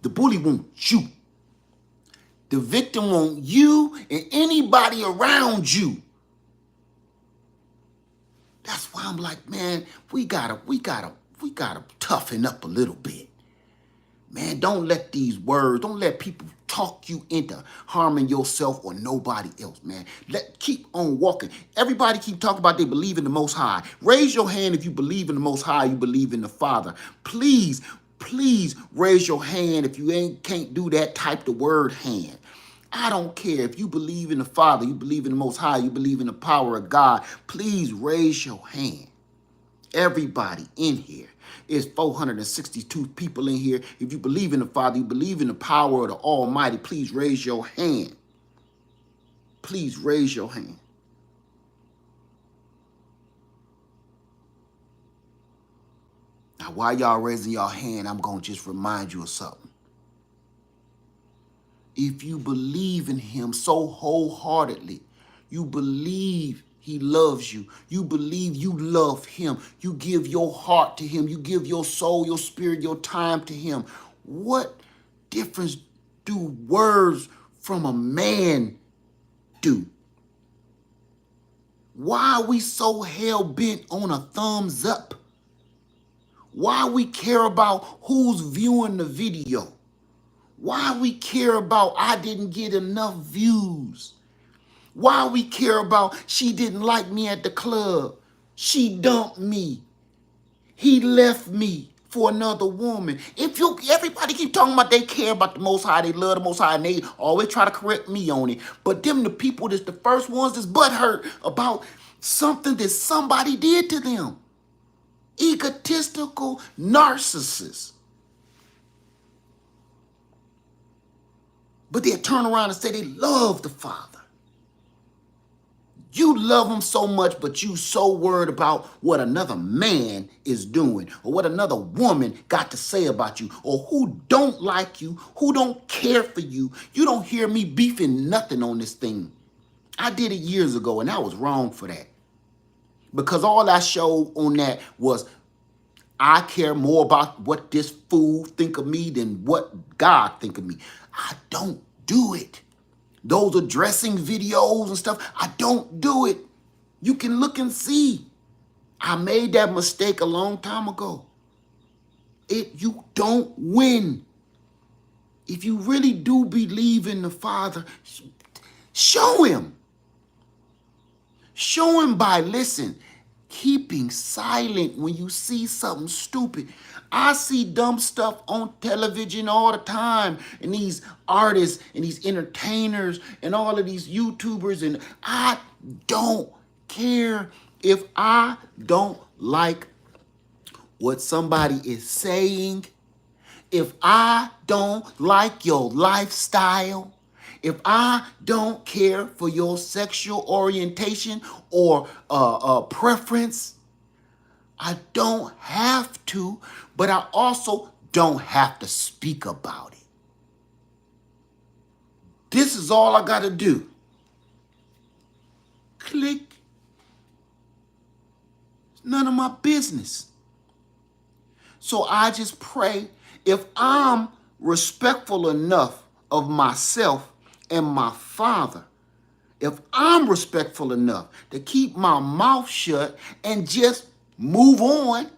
The bully wants you. The victim wants you and anybody around you. That's why I'm like, man, we gotta toughen up a little bit. Man, don't let these words, don't let people talk you into harming yourself or nobody else, man. Keep on walking. Everybody keep talking about they believe in the Most High. Raise your hand if you believe in the Most High, you believe in the Father. Please, please raise your hand if you can't do that, type the word hand. I don't care if you believe in the Father, you believe in the Most High, you believe in the power of God. Please raise your hand. Everybody in here. Is 462 people in here. If you believe in the Father, you believe in the power of the Almighty, please raise your hand. Please raise your hand. Now, while y'all raising your hand, I'm going to just remind you of something. If you believe in him so wholeheartedly, you believe he loves you, you believe you love him, you give your heart to him, you give your soul, your spirit, your time to him, what difference do words from a man do? Why are we so hell-bent on a thumbs up? Why we care about who's viewing the video? Why we care about I didn't get enough views? Why we care about she didn't like me at the club? She dumped me. He left me for another woman. Everybody keep talking about they care about the Most High, they love the Most High, and they always try to correct me on it. But them the people that's the first ones that's butthurt about something that somebody did to them. Egotistical narcissists. But they'll turn around and say they love the Father. You love him so much, but you so worried about what another man is doing or what another woman got to say about you or who don't like you, who don't care for you. You don't hear me beefing nothing on this thing. I did it years ago, and I was wrong for that. Because all I showed on that was I care more about what this fool think of me than what God think of me. I don't do it. Those are dressing videos and stuff. I don't do it. You can look and see. I made that mistake a long time ago. You don't win. If you really do believe in the Father, show him. Show him by, listen, keeping silent when you see something stupid. I see dumb stuff on television all the time, and these artists and these entertainers and all of these YouTubers, and I don't care if I don't like what somebody is saying, if I don't like your lifestyle, if I don't care for your sexual orientation or preference. I don't have to, but I also don't have to speak about it. This is all I got to do. Click. It's none of my business. So I just pray if I'm respectful enough of myself and my Father if I'm respectful enough to keep my mouth shut and just move on,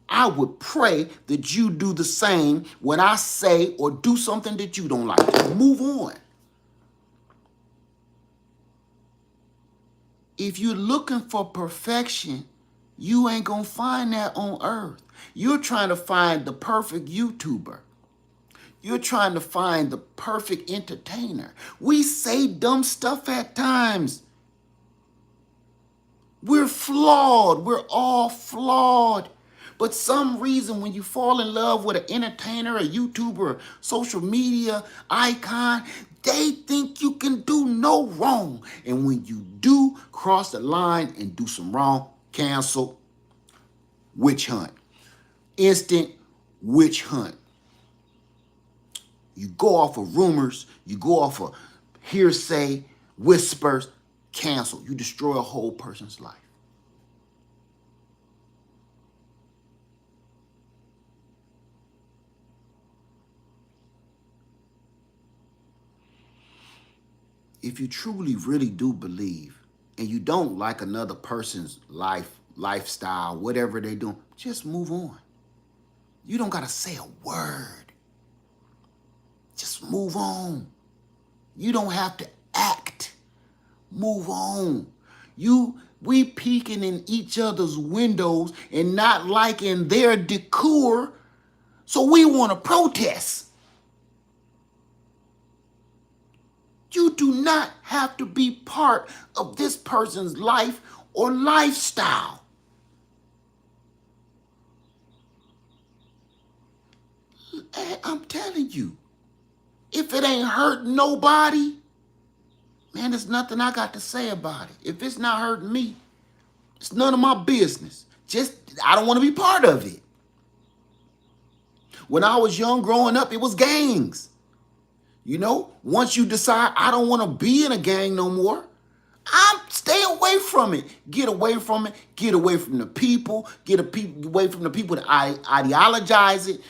I would pray that you do the same when I say or do something that you don't like. Move on. If you're looking for perfection, you ain't gonna find that on earth. You're trying to find the perfect YouTuber. You're trying to find the perfect entertainer. We say dumb stuff at times. We're flawed. We're all flawed. But some reason when you fall in love with an entertainer, a YouTuber, a social media icon, they think you can do no wrong. And when you do cross the line and do some wrong, cancel, witch hunt. Instant witch hunt. You go off of rumors, you go off of hearsay, whispers, cancel. You destroy a whole person's life. If you truly, really do believe and you don't like another person's lifestyle, whatever they do, just move on. You don't got to say a word. Just move on. You don't have to act. Move on. We peeking in each other's windows and not liking their decor, so we want to protest. You do not have to be part of this person's life or lifestyle. I'm telling you, if it ain't hurt nobody, man, there's nothing I got to say about it. If it's not hurting me, it's none of my business. I don't want to be part of it. When I was young growing up, it was gangs. You know, once you decide I don't want to be in a gang no more, stay away from it. Get away from it. Get away from the people. Away from the people that idolize it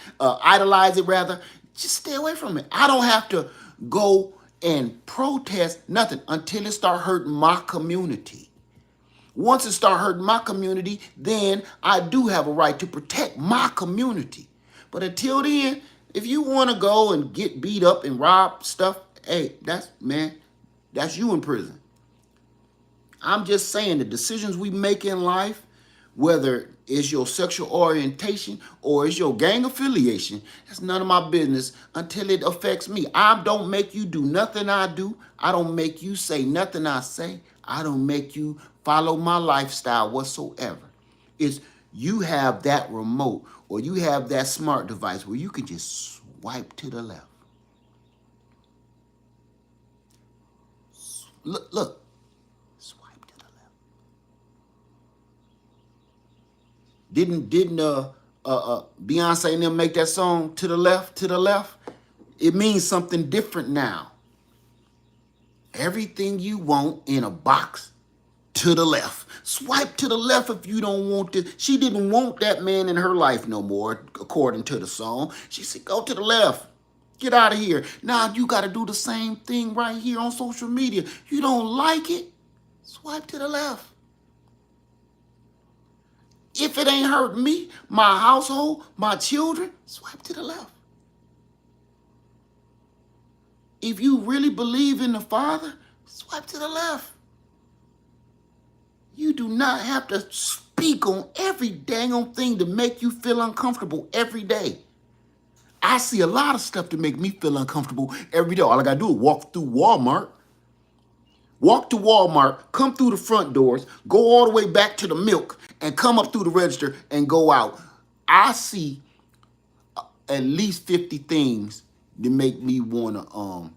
rather. Just stay away from it. I don't have to go and protest nothing until it start hurting my community. Once it start hurting my community, then I do have a right to protect my community. But until then, if you want to go and get beat up and rob stuff, hey, that's you in prison. I'm just saying the decisions we make in life, whether it's your sexual orientation or it's your gang affiliation, that's none of my business until it affects me. I don't make you do nothing I do. I don't make you say nothing I say. I don't make you follow my lifestyle whatsoever. It's you have that remote or you have that smart device where you can just swipe to the left. Look, swipe to the left. Didn't Beyonce and them make that song to the left, to the left? It means something different now. Everything you want in a box to the left. Swipe to the left if you don't want this. She didn't want that man in her life no more, according to the song. She said, go to the left. Get out of here. Now you got to do the same thing right here on social media. You don't like it? Swipe to the left. If it ain't hurt me, my household, my children, swipe to the left. If you really believe in the Father, swipe to the left. You do not have to speak on every dang on thing to make you feel uncomfortable every day. I see a lot of stuff to make me feel uncomfortable every day. All I got to do is walk through Walmart. Walk to Walmart, come through the front doors, go all the way back to the milk, and come up through the register and go out. I see at least 50 things that make me want to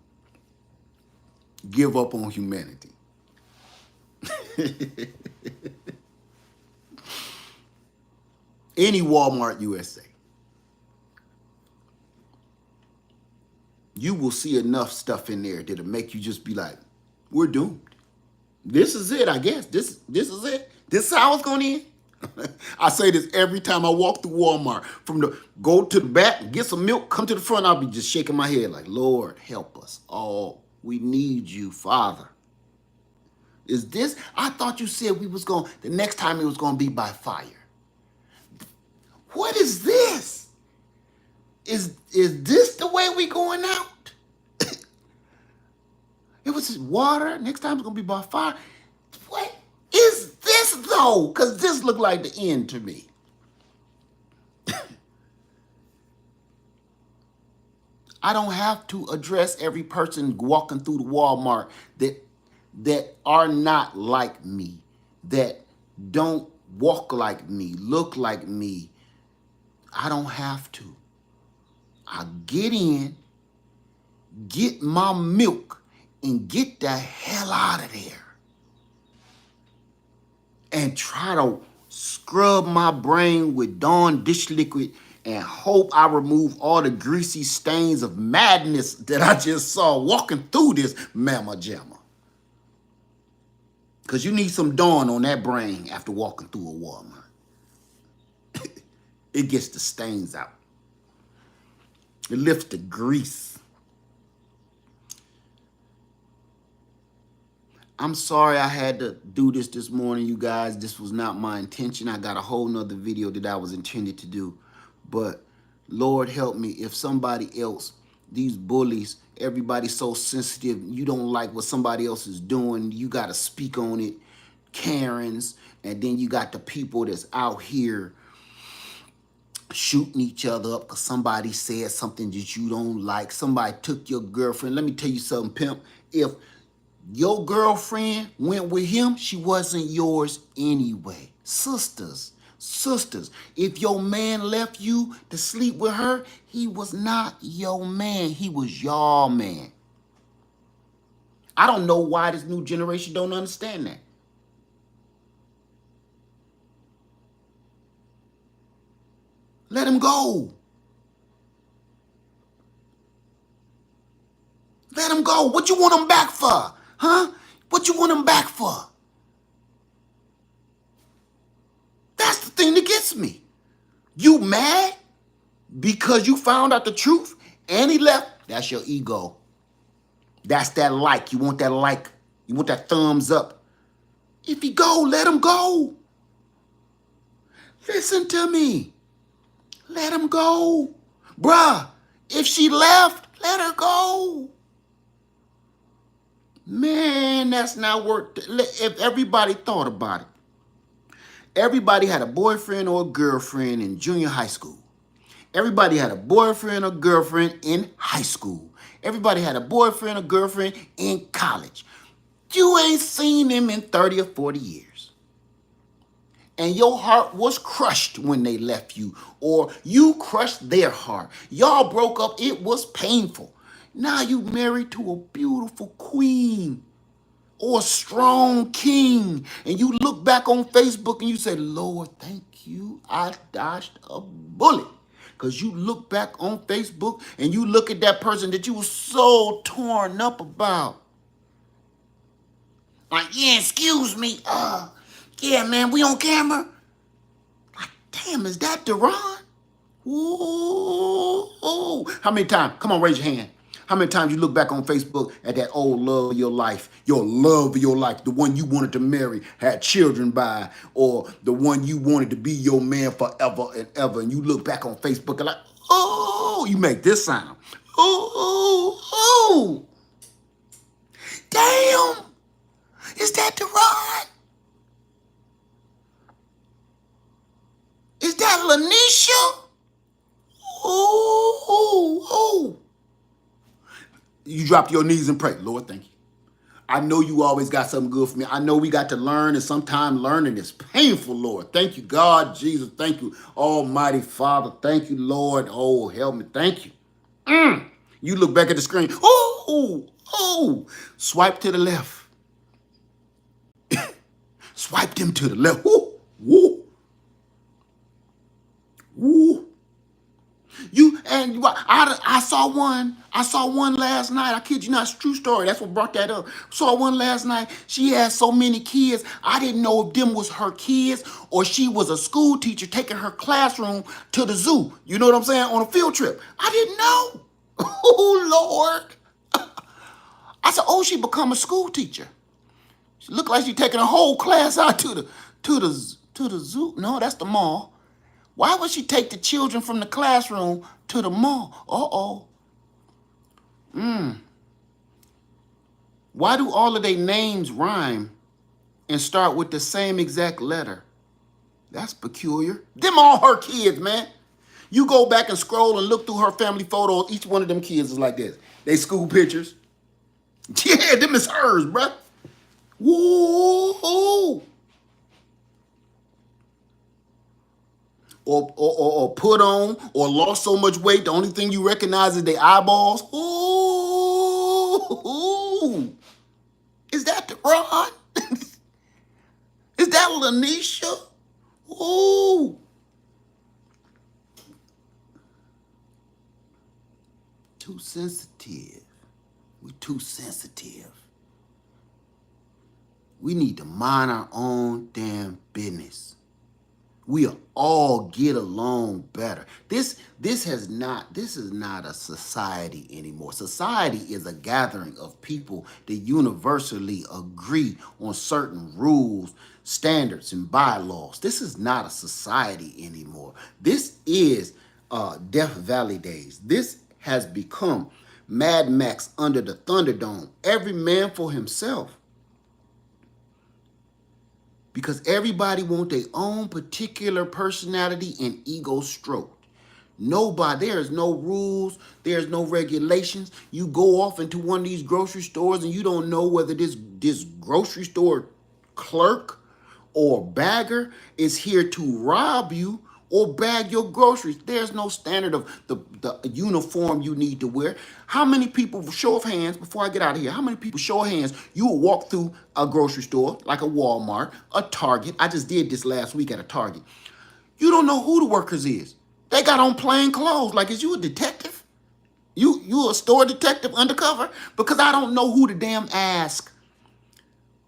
give up on humanity. Any Walmart USA. You will see enough stuff in there that'll make you just be like, we're doomed. This is it, I guess. This is it. This is how it's going to end. I say this every time I walk through Walmart. Go to the back, get some milk, come to the front, I'll be just shaking my head like, Lord, help us all We need you, Father. Is this? I thought you said we was going, the next time it was going to be by fire. What is this? Is this the way we going out? It was just water. Next time it's going to be by fire. What is this though? Because this looked like the end to me. I don't have to address every person walking through the Walmart that are not like me, that don't walk like me, look like me. I don't have to. I get in, get my milk, and get the hell out of there. And try to scrub my brain with Dawn dish liquid and hope I remove all the greasy stains of madness that I just saw walking through this mamma jamma. Because you need some Dawn on that brain after walking through a Walmart. It gets the stains out. It lifts the grease. I'm sorry I had to do this morning, you guys. This was not my intention. I got a whole nother video that I was intended to do. But Lord help me, if somebody else, these bullies, everybody's so sensitive, you don't like what somebody else is doing, you got to speak on it, Karens, and then you got the people that's out here shooting each other up because somebody said something that you don't like. Somebody took your girlfriend. Let me tell you something, pimp. If your girlfriend went with him, she wasn't yours anyway. Sisters, if your man left you to sleep with her, he was not your man. He was your man. I don't know why this new generation don't understand that. Let him go. Let him go. What you want him back for? Huh? What you want him back for? That's the thing that gets me. You mad because you found out the truth and he left? That's your ego. That's that like. You want that like. You want that thumbs up. If he go, let him go. Listen to me. Let him go. Bruh, if she left, let her go. Man, that's not worth it. If everybody thought about it. Everybody had a boyfriend or a girlfriend in junior high school. Everybody had a boyfriend or girlfriend in high school. Everybody had a boyfriend or girlfriend in college. You ain't seen them in 30 or 40 years. And your heart was crushed when they left you, or you crushed their heart. Y'all broke up. It was painful. Now you married to a beautiful queen or a strong king, and you look back on Facebook and you say, Lord, thank you, I dodged a bullet. Because you look back on Facebook and you look at that person that you were so torn up about. Like, yeah, excuse me. Yeah, man, we on camera. Like, damn, is that Deron? Ooh. How many times? Come on, raise your hand. How many times you look back on Facebook at that old love of your life, the one you wanted to marry, had children by, or the one you wanted to be your man forever and ever, and you look back on Facebook and like, oh, you make this sound. Oh. Damn. Is that Deron? Is that Lanisha? Oh. You drop your knees and pray. Lord, thank you. I know you always got something good for me. I know we got to learn, and sometimes learning is painful, Lord. Thank you, God, Jesus. Thank you, Almighty Father. Thank you, Lord. Oh, help me. Thank you. You look back at the screen. Oh. Swipe to the left. Swipe them to the left. Woo. I saw one last night. I kid you not, it's a true story. That's what brought that up. Saw one last night. She had so many kids. I didn't know if them was her kids or she was a school teacher taking her classroom to the zoo. You know what I'm saying? On a field trip. I didn't know. Oh, Lord. I said, oh, she become a school teacher. She looked like she taking a whole class out to the zoo. No, that's the mall. Why would she take the children from the classroom to the mall? Uh-oh. Why do all of their names rhyme and start with the same exact letter? That's peculiar. Them all her kids, man. You go back and scroll and look through her family photos. Each one of them kids is like this. They school pictures. Yeah, them is hers, bruh. Woo! Or put on or lost so much weight, the only thing you recognize is their eyeballs. Ooh! Is that the Ron? Is that Lanisha? Ooh! Too sensitive. We're too sensitive. We need to mind our own damn business. We'll all get along better. This is not a society anymore. Society is a gathering of people that universally agree on certain rules, standards, and bylaws. This is not a society anymore. This is Death Valley days. This has become Mad Max under the Thunderdome. Every man for himself. Because everybody wants their own particular personality and ego stroked. Nobody, there's no rules, there's no regulations. You go off into one of these grocery stores and you don't know whether this grocery store clerk or bagger is here to rob you or bag your groceries. There's no standard of the uniform you need to wear. How many people, show of hands, before I get out of here, how many people, show of hands, you will walk through a grocery store, like a Walmart, a Target. I just did this last week at a Target. You don't know who the workers is. They got on plain clothes. Like, is you a detective? You a store detective undercover? Because I don't know who to damn ask.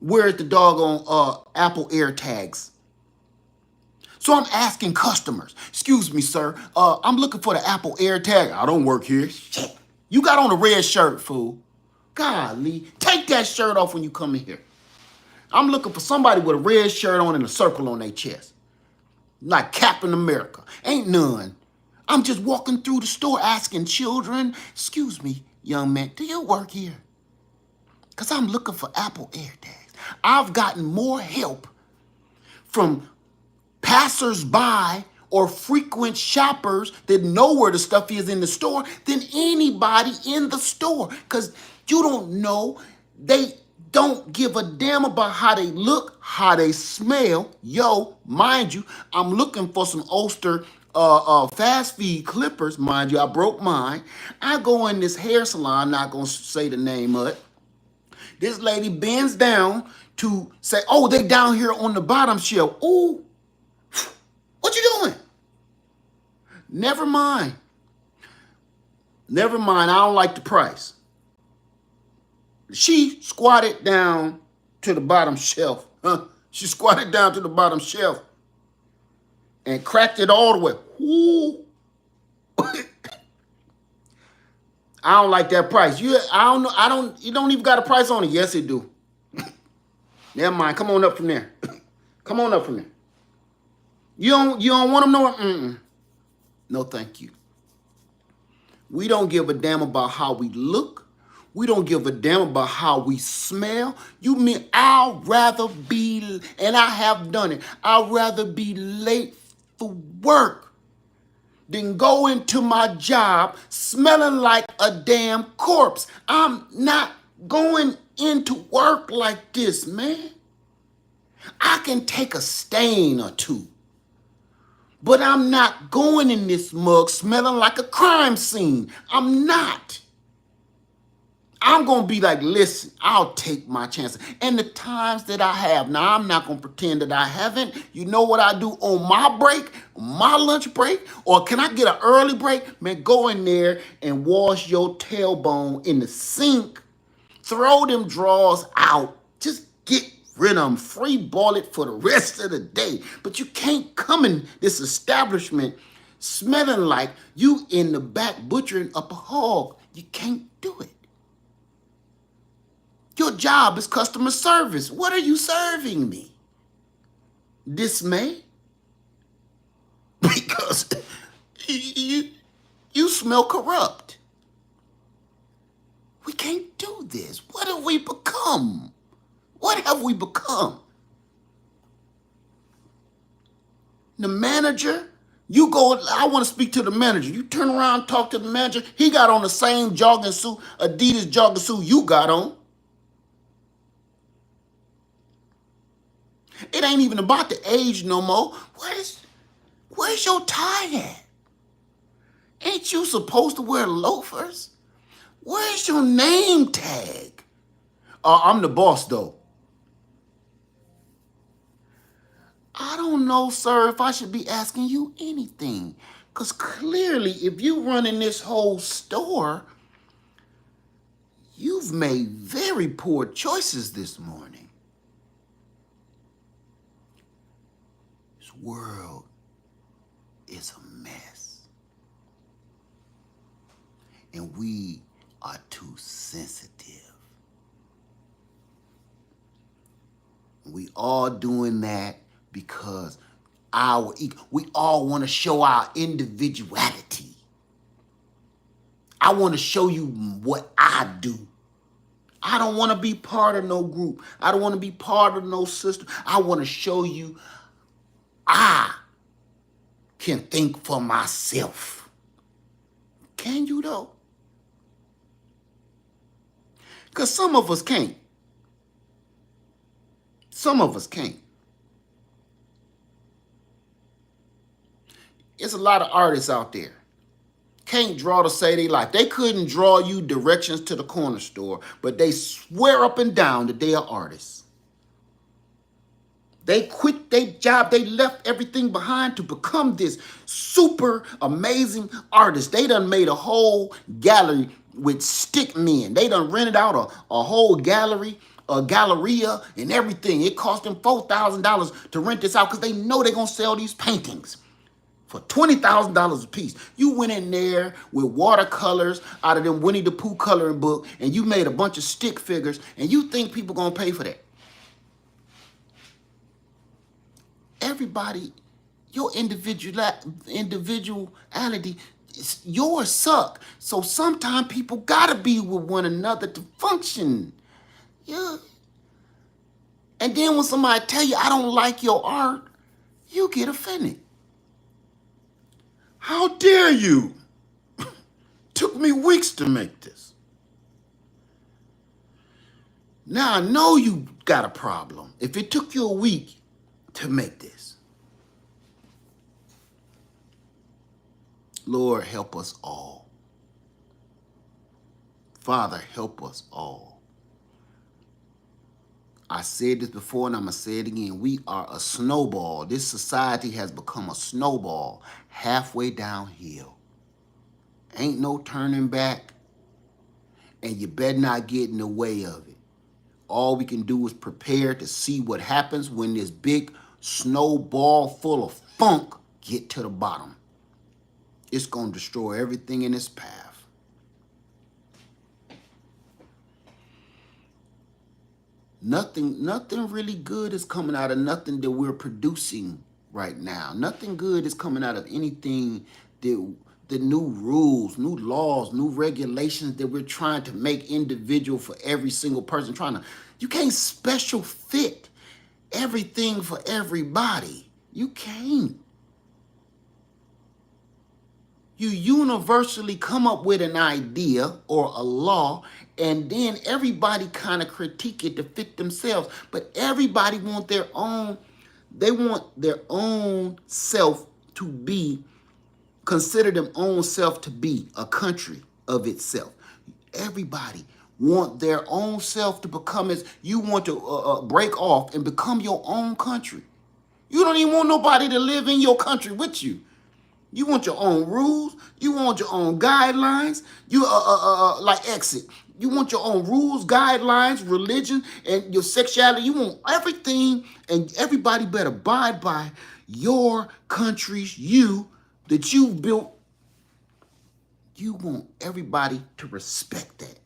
Where's the doggone Apple AirTags? So I'm asking customers, excuse me, sir, I'm looking for the Apple AirTag. I don't work here. Shit. You got on a red shirt, fool. Golly, take that shirt off when you come in here. I'm looking for somebody with a red shirt on and a circle on their chest. Like Captain America. Ain't none. I'm just walking through the store asking children, excuse me, young man, do you work here? Because I'm looking for Apple AirTags. I've gotten more help from passers-by or frequent shoppers that know where the stuff is in the store than anybody in the store. Because you don't know, they don't give a damn about how they look, how they smell. Yo, mind you, I'm looking for some Ulster fast feed clippers. Mind you, I broke mine. I go in this hair salon, not going to say the name of it. This lady bends down to say, oh, they down here on the bottom shelf. Ooh, what you doing? Never mind. Never mind, I don't like the price. She squatted down to the bottom shelf. She squatted down to the bottom shelf and cracked it all the way. Ooh. I don't like that price. You don't even got a price on it. Yes, it do. Never mind. Come on up from there. Come on up from there. You don't want them no. No, thank you. We don't give a damn about how we look. We don't give a damn about how we smell. You mean I'd rather be, and I have done it, I'd rather be late for work than go into my job smelling like a damn corpse. I'm not going into work like this, man. I can take a stain or two, but I'm not going in this mug smelling like a crime scene. I'm not. I'm going to be like, listen, I'll take my chances. And the times that I have, now I'm not going to pretend that I haven't. You know what I do on my break, on my lunch break? Or can I get an early break? Man, go in there and wash your tailbone in the sink. Throw them drawers out. Just get rid of them. Free ball it for the rest of the day. But you can't come in this establishment smelling like you in the back butchering up a hog. You can't do it. Your job is customer service. What are you serving me? Dismay? Because you smell corrupt. We can't do this. What have we become? What have we become? The manager, you go, I want to speak to the manager. You turn around, talk to the manager. He got on the same jogging suit, Adidas jogging suit you got on. It ain't even about the age no more. Where's your tie at? Ain't you supposed to wear loafers? Where's your name tag? I'm the boss, though. I don't know, sir, if I should be asking you anything. Because clearly, if you running this whole store, you've made very poor choices this morning. This world is a mess. And we are too sensitive. We all doing that because we all want to show our individuality. I want to show you what I do. I don't want to be part of no group. I don't want to be part of no system. I want to show you I can think for myself. Can you though? Because some of us can't. Some of us can't. There's a lot of artists out there. Can't draw to save their life. They couldn't draw you directions to the corner store, but they swear up and down that they are artists. They quit their job. They left everything behind to become this super amazing artist. They done made a whole gallery with stick men. They done rented out a whole gallery, a galleria, and everything. It cost them $4,000 to rent this out because they know they're going to sell these paintings for $20,000 a piece. You went in there with watercolors out of them Winnie the Pooh coloring book, and you made a bunch of stick figures, and you think people gonna pay for that. Everybody, your individuality, yours suck. So sometimes people gotta be with one another to function. Yeah. And then when somebody tell you, I don't like your art, you get offended. How dare you? Took me weeks to make this. Now I know you got a problem. If it took you a week to make this. Lord, help us all. Father, help us all. I said this before and I'm going to say it again. We are a snowball. This society has become a snowball halfway downhill. Ain't no turning back, and you better not get in the way of it. All we can do is prepare to see what happens when this big snowball full of funk get to the bottom. It's going to destroy everything in its path. Nothing really good is coming out of nothing that we're producing right now. Nothing good is coming out of anything that the new rules, new laws, new regulations that we're trying to make individual for every single person. You can't special fit everything for everybody. You can't. You universally come up with an idea or a law, and then everybody kind of critique it to fit themselves. But everybody want their own, they want their own self to be, consider their own self to be a country of itself. Everybody want their own self to become as, you want to break off and become your own country. You don't even want nobody to live in your country with you. You want your own rules. You want your own guidelines. You like exit. You want your own rules, guidelines, religion, and your sexuality. You want everything, and everybody better abide by your country's that you've built. You want everybody to respect that.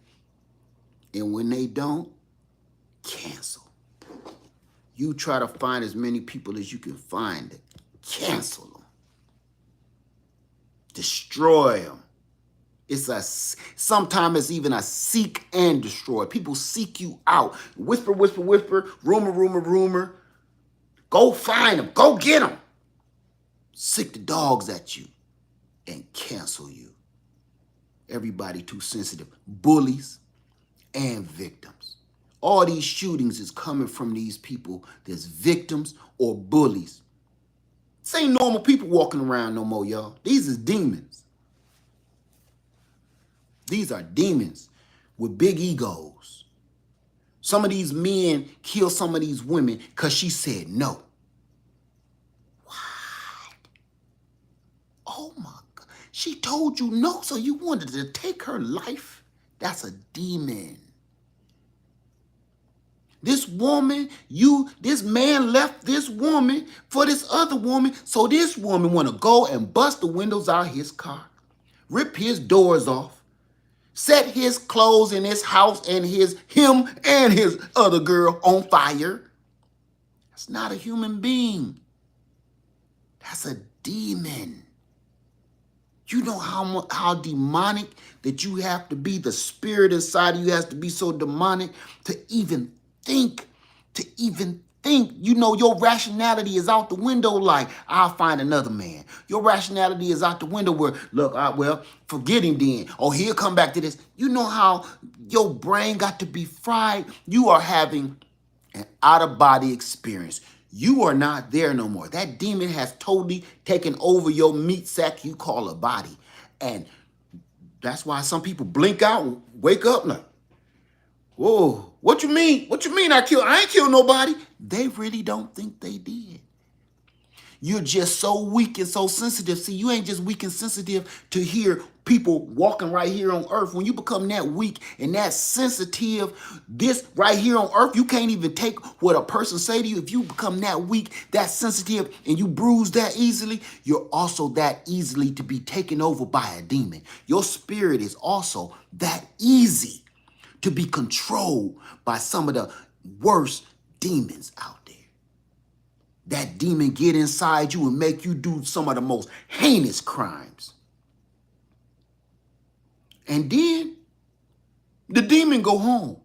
And when they don't, cancel. You try to find as many people as you can find it. Cancel them. Destroy them. Sometimes it's even a seek and destroy. People seek you out. Whisper, whisper, whisper. Rumor, rumor, rumor. Go find them. Go get them. Sick the dogs at you and cancel you. Everybody too sensitive. Bullies and victims. All these shootings is coming from these people that's victims or bullies. This ain't normal people walking around no more, y'all. These is demons. These are demons with big egos. Some of these men kill some of these women because she said no. What? Oh my God. She told you no, so you wanted to take her life? That's a demon. This woman, this man left this woman for this other woman, so this woman want to go and bust the windows out his car, rip his doors off, set his clothes in his house and him and his other girl on fire. That's not a human being. That's a demon. You know how demonic that you have to be. The spirit inside of you has to be so demonic to even think. You know, your rationality is out the window like, I'll find another man. Your rationality is out the window where, look, well, forget him then. Or he'll come back to this. You know how your brain got to be fried? You are having an out-of-body experience. You are not there no more. That demon has totally taken over your meat sack you call a body. And that's why some people blink out and wake up like, whoa, what you mean? What you mean I ain't killed nobody? They really don't think they did. You're just so weak and so sensitive. See, you ain't just weak and sensitive to hear people walking right here on earth. When you become that weak and that sensitive, this right here on earth, you can't even take what a person say to you. If you become that weak, that sensitive, and you bruise that easily, you're also that easily to be taken over by a demon. Your spirit is also that easy to be controlled by some of the worst demons out there. That demon get inside you and make you do some of the most heinous crimes. And then the demon go home.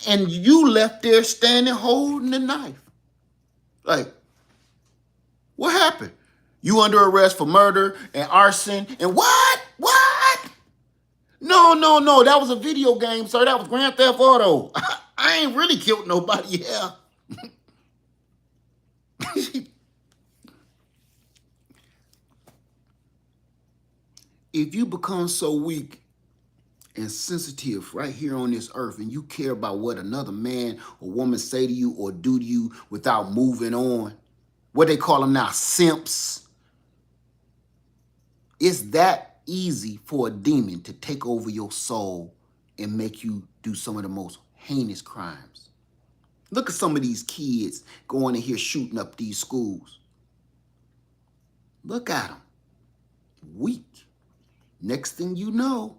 And you left there standing holding the knife. Like, what happened? You under arrest for murder and arson and what? What? No. That was a video game, sir. That was Grand Theft Auto. I ain't really killed nobody. Yeah. If you become so weak and sensitive right here on this earth and you care about what another man or woman say to you or do to you without moving on, what they call them now, simps, it's that easy for a demon to take over your soul and make you do some of the most heinous crimes. Look at some of these kids going in here shooting up these schools. Look at them. Weak. Next thing you know,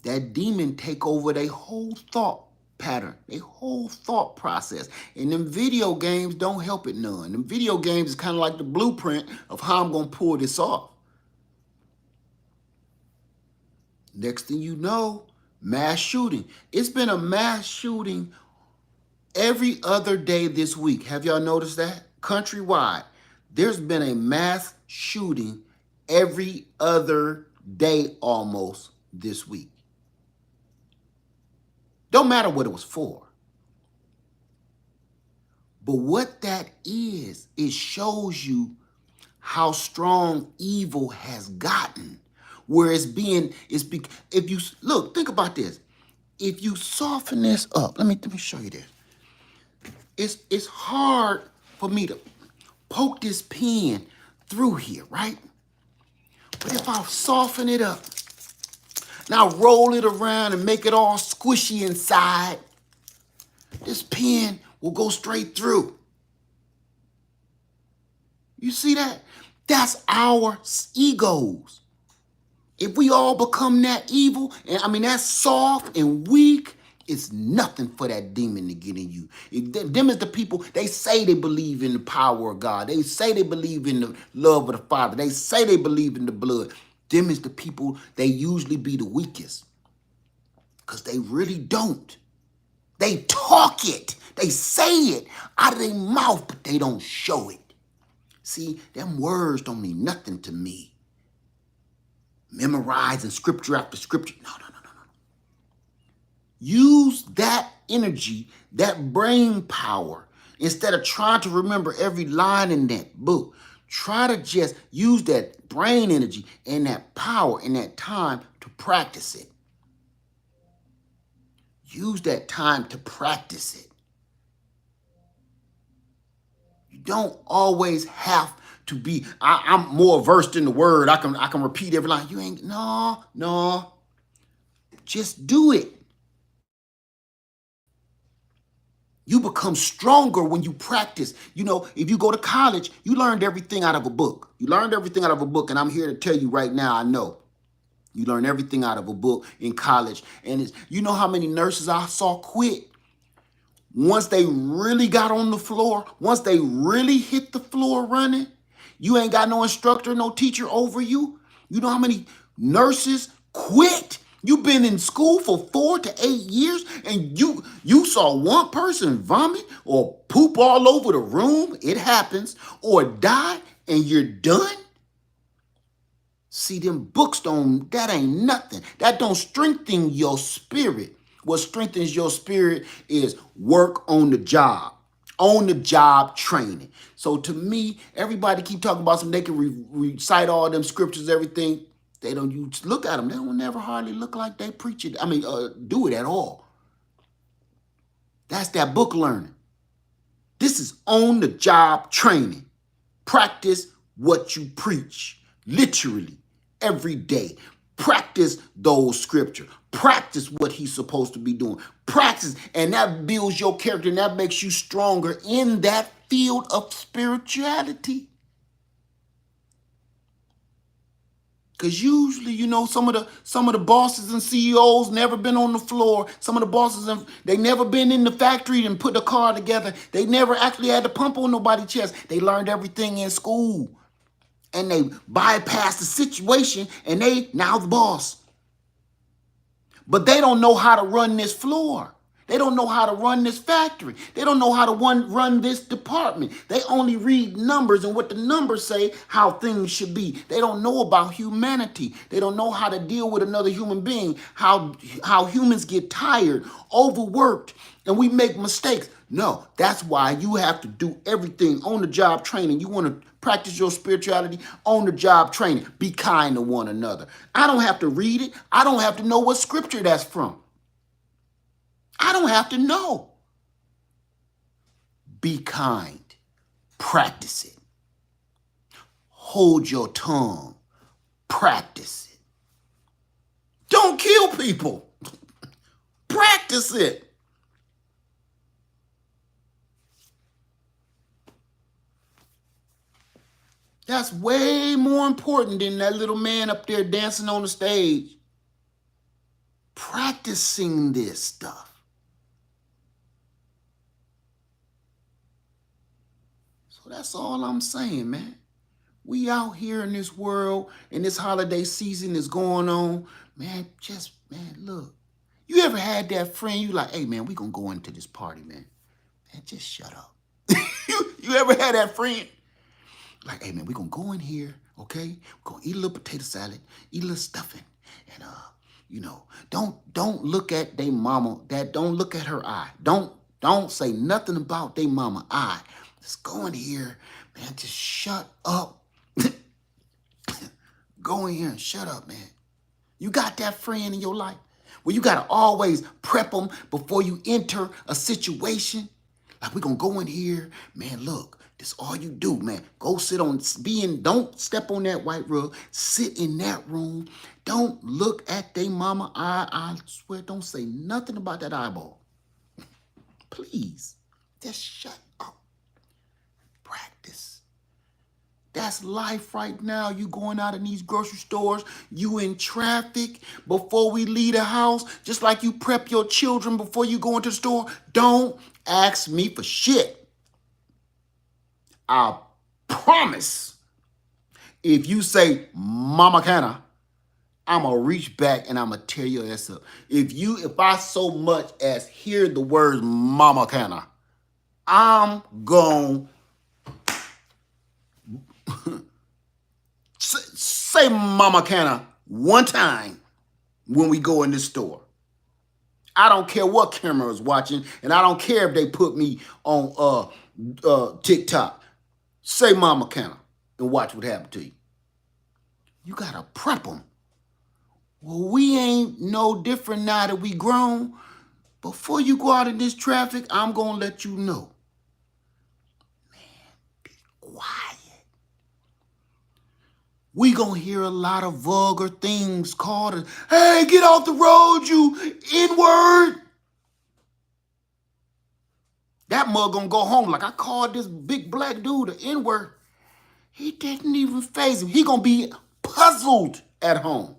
that demon take over their whole thought pattern, their whole thought process. And them video games don't help it none. Them video games is kind of like the blueprint of how I'm going to pull this off. Next thing you know, mass shooting. It's been a mass shooting every other day this week. Have y'all noticed that? Countrywide, there's been a mass shooting every other day almost this week. Don't matter what it was for. But what that is, it shows you how strong evil has gotten. Where if you look, think about this. If you soften this up, let me show you this. It's hard for me to poke this pen through here, right? But if I soften it up, now roll it around and make it all squishy inside, this pen will go straight through. You see that? That's our egos. If we all become that evil, and I mean that soft and weak, it's nothing for that demon to get in you. Them is the people, they say they believe in the power of God. They say they believe in the love of the Father. They say they believe in the blood. Them is the people, they usually be the weakest. Because they really don't. They talk it. They say it out of their mouth, but they don't show it. See, them words don't mean nothing to me. Memorizing scripture after scripture. No. Use that energy, that brain power, instead of trying to remember every line in that book. Try to just use that brain energy and that power and that time to practice it. Use that time to practice it. You don't always have to be, I'm more versed in the word. I can repeat every line. You ain't, no. Just do it. You become stronger when you practice. You know, if you go to college, you learned everything out of a book. You learned everything out of a book, and I'm here to tell you right now, I know. You learn everything out of a book in college. And you know how many nurses I saw quit? Once they really got on the floor, once they really hit the floor running, you ain't got no instructor, no teacher over you. You know how many nurses quit? You've been in school for 4 to 8 years and you saw one person vomit or poop all over the room, it happens, or die and you're done? See, them books that ain't nothing. That don't strengthen your spirit. What strengthens your spirit is work on the job training. So to me, everybody keep talking about something, they can recite all them scriptures, everything. They don't, you look at them, they don't never hardly look like they preach it. Do it at all. That's that book learning. This is on the job training. Practice what you preach, literally, every day. Practice those scriptures. Practice what he's supposed to be doing. Practice, and that builds your character, and that makes you stronger in that field of spirituality. Because usually, you know, some of the bosses and CEOs never been on the floor. Some of the bosses, they never been in the factory and put the car together. They never actually had to pump on nobody's chest. They learned everything in school. And they bypassed the situation, and they now the boss. But they don't know how to run this floor. They don't know how to run this factory. They don't know how to run this department. They only read numbers and what the numbers say, how things should be. They don't know about humanity. They don't know how to deal with another human being, how humans get tired, overworked, and we make mistakes. No, that's why you have to do everything on the job training. You want to practice your spirituality on the job training. Be kind to one another. I don't have to read it. I don't have to know what scripture that's from. I don't have to know. Be kind. Practice it. Hold your tongue. Practice it. Don't kill people. Practice it. That's way more important than that little man up there dancing on the stage. Practicing this stuff. So that's all I'm saying, man. We out here in this world, and this holiday season is going on. Man, look. You ever had that friend, you like, hey, man, we gonna go into this party, man. Man, just shut up. You ever had that friend? Like, hey, man, we gonna go in here, okay? We're gonna eat a little potato salad, eat a little stuffing, and, don't look at they mama, don't look at her eye. Don't say nothing about they mama eye. Just go in here, man, just shut up. Go in here and shut up, man. You got that friend in your life where you got to always prep them before you enter a situation. Like, we're going to go in here. Man, look, this all you do, man. Go sit on, don't step on that white rug. Sit in that room. Don't look at they mama eye. I swear, don't say nothing about that eyeball. Please, just shut up. Practice. That's life right now. You going out in these grocery stores, you in traffic before we leave the house, just like you prep your children before you go into the store. Don't ask me for shit. I promise. If you say, Mama Canna, I'm going to reach back and I'm going to tear your ass up. If I so much as hear the words Mama Canna, I'm going to say Mama Canna one time when we go in this store. I don't care what camera is watching, and I don't care if they put me on TikTok. Say Mama Canna and watch what happened to you. You got to prep them. Well, we ain't no different now that we grown. Before you go out in this traffic, I'm going to let you know. Man, be quiet. We going to hear a lot of vulgar things called, hey, get off the road, you N-word. That mug going to go home like I called this big black dude an N-word. He didn't even faze him. He going to be puzzled at home.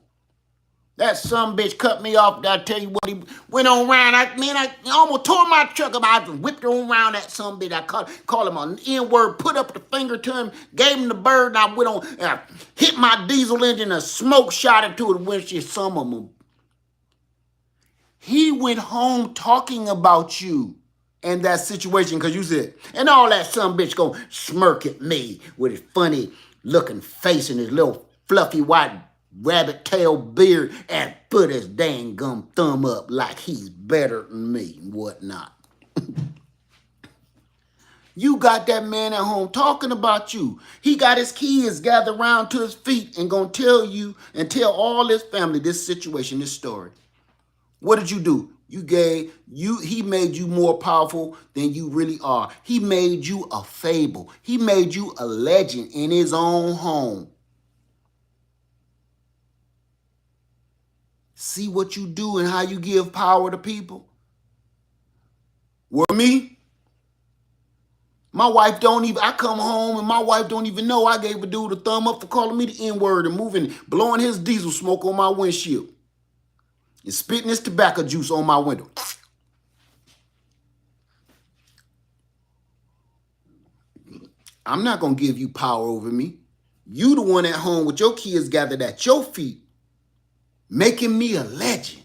That some bitch cut me off. I tell you what, he went on around. I almost tore my truck up. I whipped on around that some bitch. I called him an N-word, put up the finger to him, gave him the bird, and I went on and I hit my diesel engine and smoke shot into the windshield. Some of them. He went home talking about you and that situation because you said, and all that some bitch gonna smirk at me with his funny looking face and his little fluffy white rabbit tail beard and put his dang gum thumb up like he's better than me and whatnot. You got that man at home talking about you. He got his kids gathered around to his feet and gonna tell you and tell all his family this situation, this story. What did you do? He made you more powerful than you really are. He made you a fable. He made you a legend in his own home. See what you do and how you give power to people? Well, me, my wife don't even, I come home and my wife don't even know I gave a dude a thumb up for calling me the N-word and blowing his diesel smoke on my windshield and spitting his tobacco juice on my window. I'm not going to give you power over me. You the one at home with your kids gathered at your feet, making me a legend.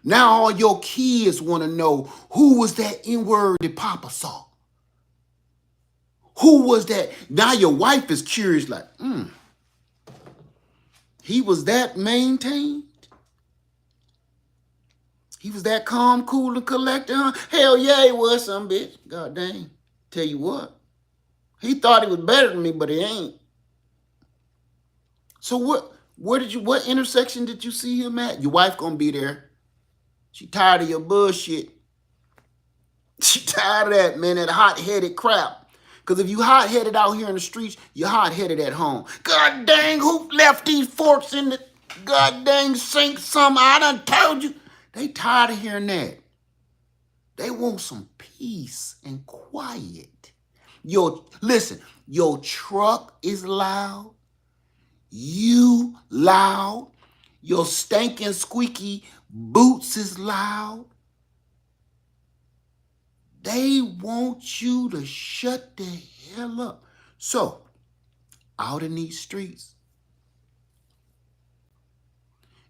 Now all your kids want to know who was that N-word that Papa saw. Who was that? Now your wife is curious like, he was that maintained? He was that calm, cool, and collected, huh? Hell yeah, he was some bitch. God dang. Tell you what. He thought he was better than me, but he ain't. So what intersection did you see him at? Your wife gonna be there. She tired of your bullshit. She tired of that, man, that hot-headed crap. Because if you hot-headed out here in the streets, you're hot-headed at home. God dang, who left these forks in the god dang sink? I done told you. They tired of hearing that. They want some peace and quiet. Listen, your truck is loud. You loud. Your stinking squeaky boots is loud. They want you to shut the hell up. So, out in these streets,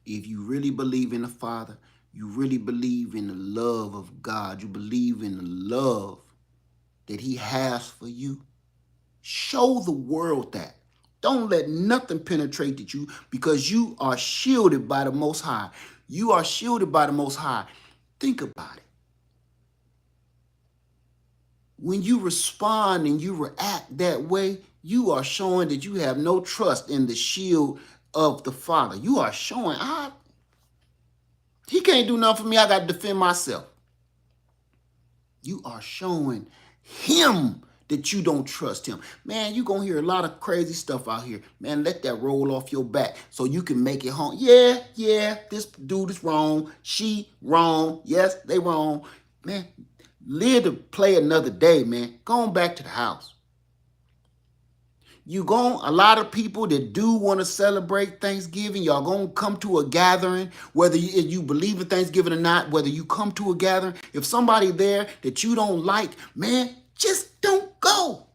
if you really believe in the Father, you really believe in the love of God, you believe in the love that he has for you, show the world that. Don't let nothing penetrate you because you are shielded by the Most High. You are shielded by the Most High. Think about it. When you respond and you react that way, you are showing that you have no trust in the shield of the Father. You are showing, he can't do nothing for me. I got to defend myself. You are showing him that you don't trust him. Man, you're going to hear a lot of crazy stuff out here. Man, let that roll off your back so you can make it home. Yeah, this dude is wrong. She wrong. Yes, they wrong. Man, live to play another day, man. Go on back to the house. A lot of people that do want to celebrate Thanksgiving, y'all gonna come to a gathering, whether you believe in Thanksgiving or not, whether you come to a gathering, if somebody there that you don't like, man, just don't go.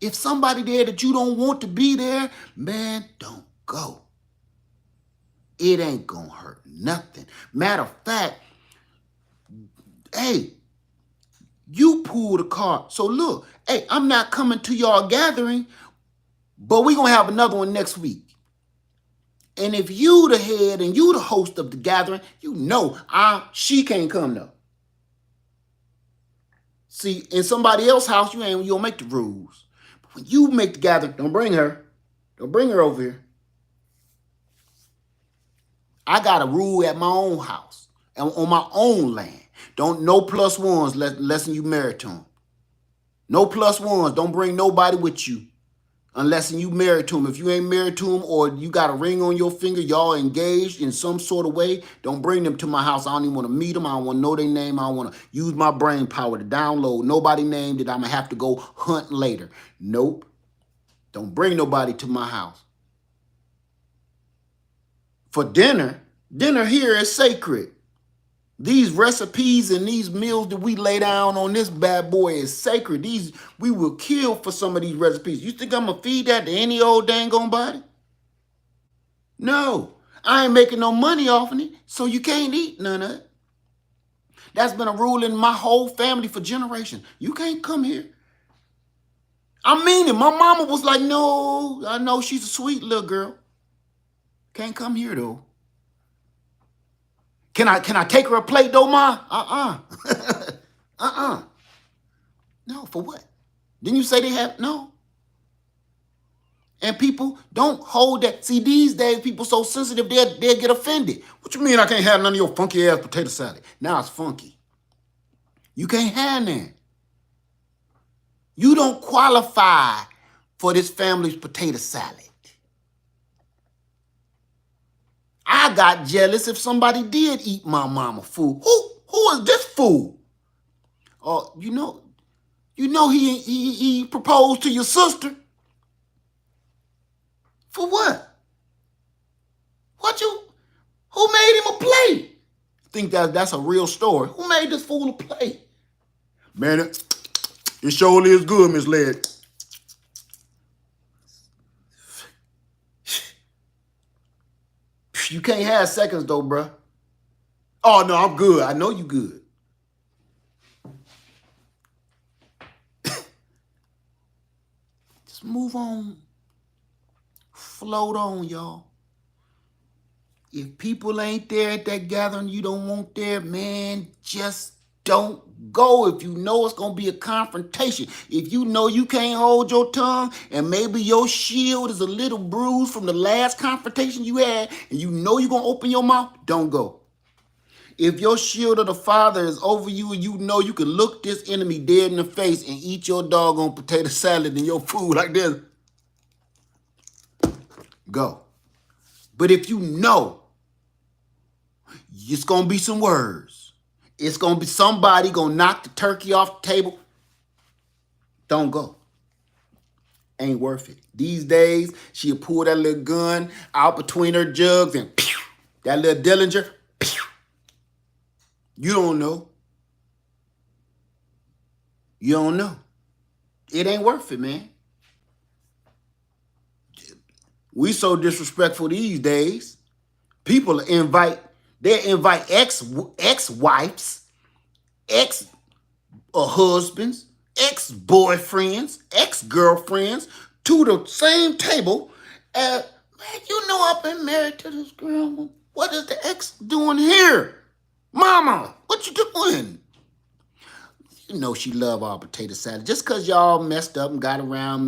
If somebody there that you don't want to be there, man, don't go. It ain't gonna hurt nothing. Matter of fact, hey, you pull the card. So look, hey, I'm not coming to y'all gathering, but we're going to have another one next week. And if you the head and you the host of the gathering, you know she can't come though. See, in somebody else's house, you don't make the rules. But when you make the gathering, don't bring her. Don't bring her over here. I got a rule at my own house and on my own land. Don't no plus ones unless you married to them. No plus ones. Don't bring nobody with you unless you married to them. If you ain't married to them or you got a ring on your finger, y'all engaged in some sort of way, don't bring them to my house. I don't even want to meet them. I don't want to know their name. I don't want to use my brain power to download nobody name that I'm going to have to go hunt later. Nope. Don't bring nobody to my house. For dinner here is sacred. These recipes and these meals that we lay down on this bad boy is sacred. We will kill for some of these recipes. You think I'm going to feed that to any old dang on body? No. I ain't making no money off of it, so you can't eat none of it. That's been a rule in my whole family for generations. You can't come here. I mean it. My mama was like, no, I know she's a sweet little girl. Can't come here, though. Can I take her a plate, though, Ma? No, for what? Didn't you say they have? No. And people don't hold that. See, these days, people so sensitive, they'll get offended. What you mean I can't have none of your funky-ass potato salad? Now it's funky. You can't have that. You don't qualify for this family's potato salad. I got jealous if somebody did eat my mama food. Who is this fool? Oh, you know he proposed to your sister. For what? Who made him a plate? I think that's a real story. Who made this fool a plate? Man, it surely is good, Miss Led. You can't have seconds, though, bruh. Oh, no, I'm good. I know you good. Just move on. Float on, y'all. If people ain't there at that gathering you don't want there, man, just don't go. If you know it's going to be a confrontation, if you know you can't hold your tongue and maybe your shield is a little bruised from the last confrontation you had and you know you're going to open your mouth, don't go. If your shield of the Father is over you and you know you can look this enemy dead in the face and eat your doggone potato salad and your food like this, go. But if you know it's going to be some words, it's going to be somebody going to knock the turkey off the table, don't go. Ain't worth it. These days, she'll pull that little gun out between her jugs and pew, that little Dillinger, pew. You don't know. You don't know. It ain't worth it, man. We so disrespectful these days. People invite ex-wives, ex-husbands, ex-boyfriends, ex-girlfriends to the same table. Man, you know I've been married to this girl. What is the ex doing here? Mama, what you doing? You know she love our potato salad. Just because y'all messed up and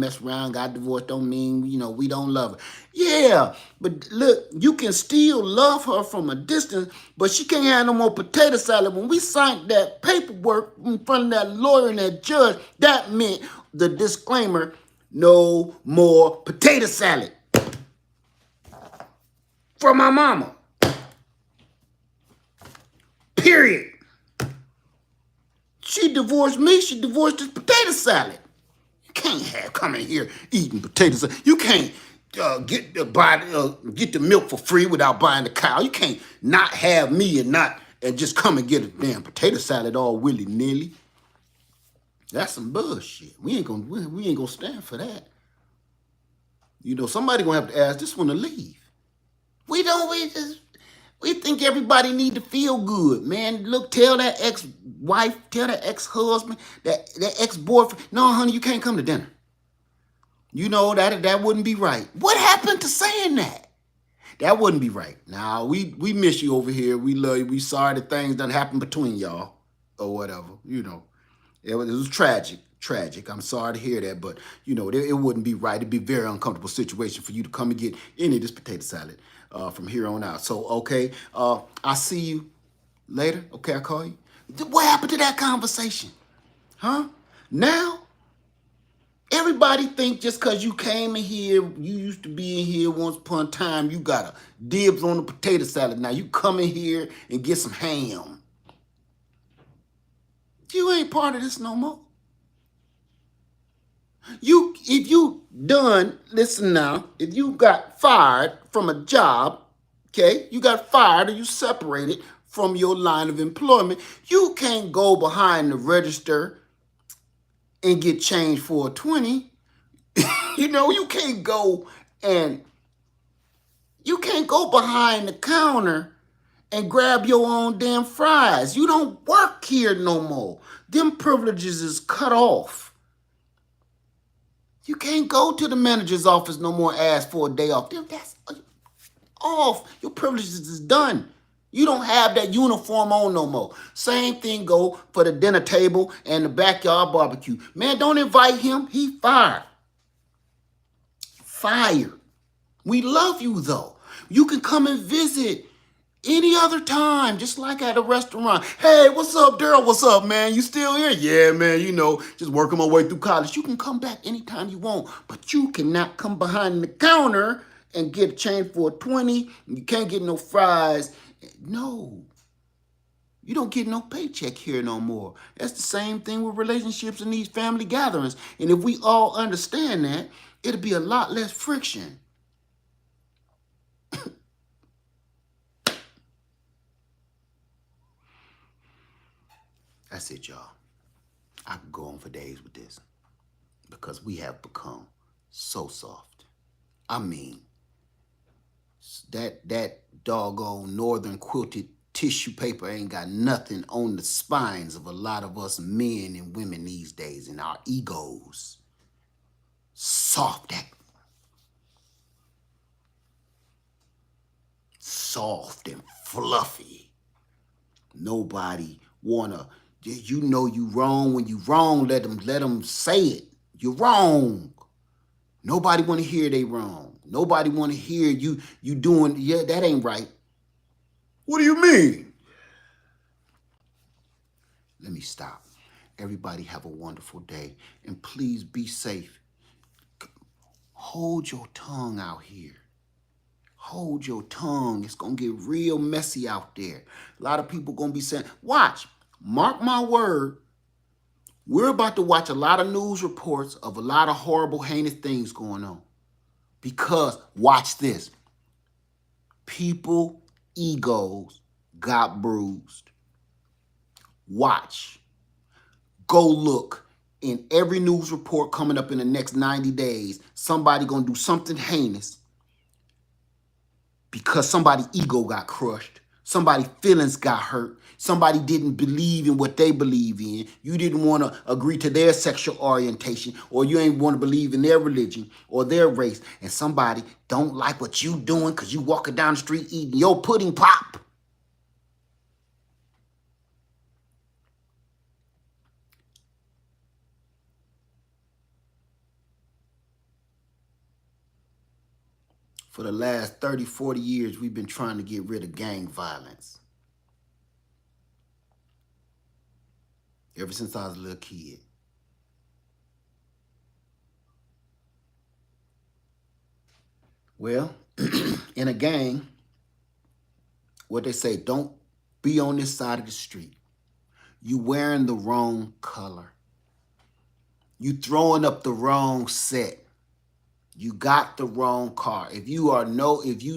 messed around, got divorced don't mean, we don't love her. Yeah, but look, you can still love her from a distance, but she can't have no more potato salad. When we signed that paperwork in front of that lawyer and that judge, that meant the disclaimer, no more potato salad. For my mama. Period. She divorced me. She divorced this potato salad. You can't have come in here eating potatoes. You can't get the milk for free without buying the cow. You can't not have me and just come and get a damn potato salad all willy nilly. That's some bullshit. We ain't gonna stand for that. You know, somebody gonna have to ask this one to leave. We don't. We think everybody need to feel good, man. Look, tell that ex-wife, tell that ex-husband, that ex-boyfriend. No, honey, you can't come to dinner. You know that wouldn't be right. What happened to saying that? That wouldn't be right. Now we miss you over here. We love you. We sorry that things done happened between y'all or whatever. You know, it was tragic. Tragic. I'm sorry to hear that, but you know, it wouldn't be right. It'd be a very uncomfortable situation for you to come and get any of this potato salad from here on out. So, okay, I'll see you later. Okay, I'll call you. What happened to that conversation? Huh? Now, everybody think just because you came in here, you used to be in here once upon a time, you got a dibs on the potato salad. Now you come in here and get some ham. You ain't part of this no more. If you done, listen now, if you got fired from a job, okay, you got fired or you separated from your line of employment, you can't go behind the register and get changed for a 20. You know, you can't go behind the counter and grab your own damn fries. You don't work here no more. Them privileges is cut off. You can't go to the manager's office no more and ask for a day off. That's off. Your privileges is done. You don't have that uniform on no more. Same thing go for the dinner table and the backyard barbecue. Man, don't invite him. He fired. Fired. We love you though. You can come and visit any other time, just like at a restaurant. Hey, what's up, Daryl? What's up, man? You still here? Yeah, man, you know, just working my way through college. You can come back anytime you want, but you cannot come behind the counter and get a change for a 20. You can't get no fries. No. You don't get no paycheck here no more. That's the same thing with relationships and these family gatherings. And if we all understand that, it'll be a lot less friction. That's it, y'all. I could go on for days with this because we have become so soft. I mean, that doggone northern quilted tissue paper ain't got nothing on the spines of a lot of us men and women these days, and our egos. Soft and fluffy. Nobody wanna. You know you wrong. When you wrong, let them say it. You're wrong. Nobody want to hear they wrong. Nobody want to hear you doing, yeah, that ain't right. What do you mean? Let me stop. Everybody have a wonderful day. And please be safe. Hold your tongue out here. Hold your tongue. It's going to get real messy out there. A lot of people going to be saying, watch. Mark my word, we're about to watch a lot of news reports of a lot of horrible, heinous things going on. Because, watch this, people, egos got bruised. Watch. Go look. In every news report coming up in the next 90 days, somebody going to do something heinous because somebody's ego got crushed. Somebody's feelings got hurt. Somebody didn't believe in what they believe in. You didn't want to agree to their sexual orientation, or you ain't want to believe in their religion or their race. And somebody don't like what you doing because you walking down the street eating your pudding pop. For the last 30, 40 years, we've been trying to get rid of gang violence. Ever since I was a little kid. Well, in a gang, what they say, don't be on this side of the street. You wearing the wrong color. You throwing up the wrong set. You got the wrong car. If you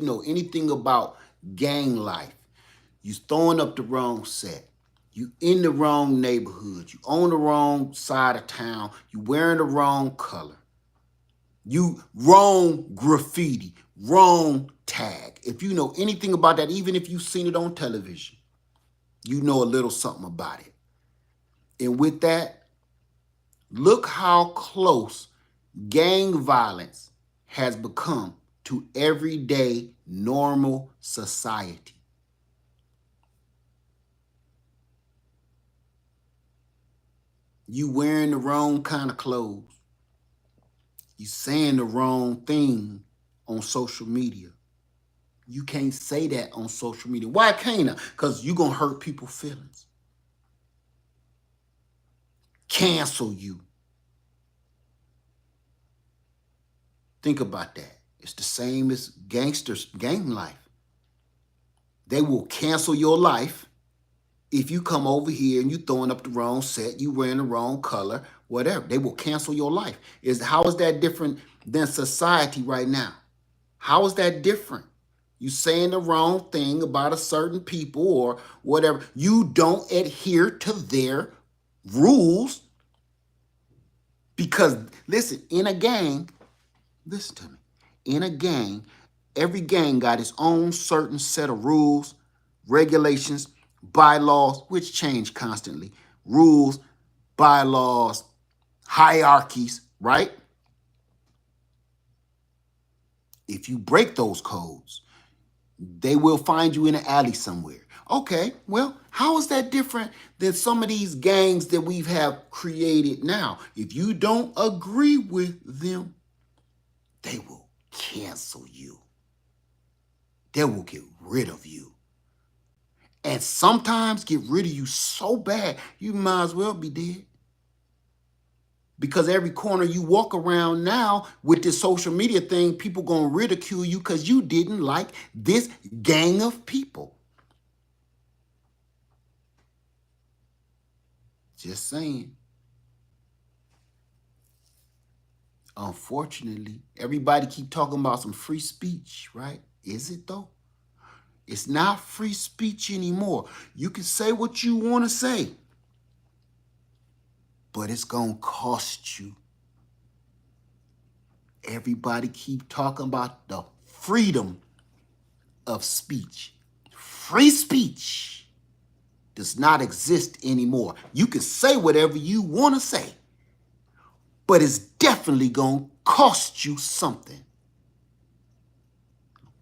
know anything about gang life, you throwing up the wrong set. You in the wrong neighborhood. You on the wrong side of town. You wearing the wrong color. You wrong graffiti, wrong tag. If you know anything about that, even if you've seen it on television, you know a little something about it. And with that, look how close gang violence has become to everyday normal society. You wearing the wrong kind of clothes. You saying the wrong thing on social media. You can't say that on social media. Why can't I? Because you're going to hurt people's feelings. Cancel you. Think about that. It's the same as gangsters, gang life. They will cancel your life if you come over here and you throwing up the wrong set, you wearing the wrong color, whatever. They will cancel your life. How is that different than society right now? How is that different? You saying the wrong thing about a certain people or whatever. You don't adhere to their rules because, listen, in a gang, listen to me. In a gang, every gang got its own certain set of rules, regulations, bylaws, which change constantly. Rules, bylaws, hierarchies, right? If you break those codes, they will find you in an alley somewhere. Okay, well, how is that different than some of these gangs that we have created now? If you don't agree with them, they will cancel you. They will get rid of you. And sometimes get rid of you so bad, you might as well be dead. Because every corner you walk around now with this social media thing, people going to ridicule you because you didn't like this gang of people. Just saying. Unfortunately, everybody keep talking about some free speech, right? Is it though? It's not free speech anymore. You can say what you want to say, but it's going to cost you. Everybody keep talking about the freedom of speech. Free speech does not exist anymore. You can say whatever you want to say, but it's definitely going to cost you something.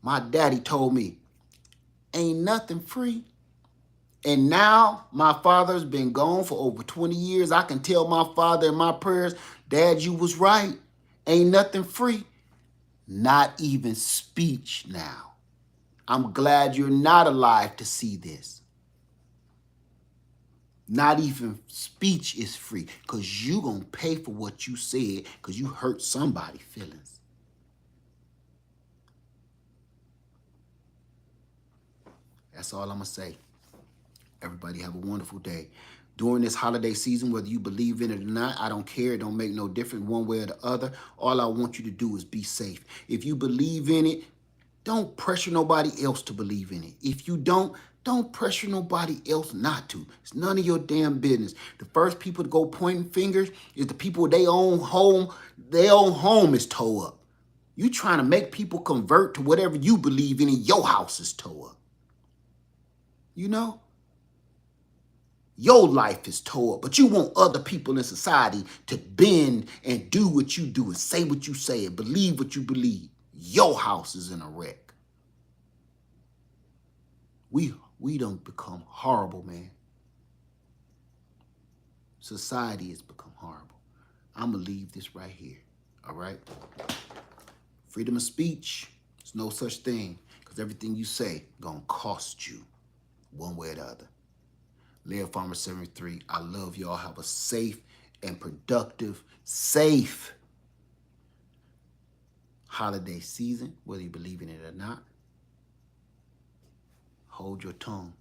My daddy told me, ain't nothing free. And now my father's been gone for over 20 years. I can tell my father in my prayers, Dad, you was right. Ain't nothing free. Not even speech now. I'm glad you're not alive to see this. Not even speech is free because you're going to pay for what you said because you hurt somebody's feelings. That's all I'm going to say. Everybody have a wonderful day. During this holiday season, whether you believe in it or not, I don't care. It don't make no difference one way or the other. All I want you to do is be safe. If you believe in it, don't pressure nobody else to believe in it. If you don't pressure nobody else not to. It's none of your damn business. The first people to go pointing fingers is the people their own home is tore up. You trying to make people convert to whatever you believe in and your house is tore up. You know? Your life is tore up, but you want other people in society to bend and do what you do and say what you say and believe what you believe. Your house is in a wreck. We don't become horrible, man. Society has become horrible. I'm going to leave this right here, all right? Freedom of speech, there's no such thing because everything you say going to cost you one way or the other. Leah Farmer 73, I love y'all. Have a safe and productive, safe holiday season, whether you believe in it or not. Hold your tongue.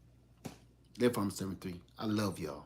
Leah Farmer 73, I love y'all.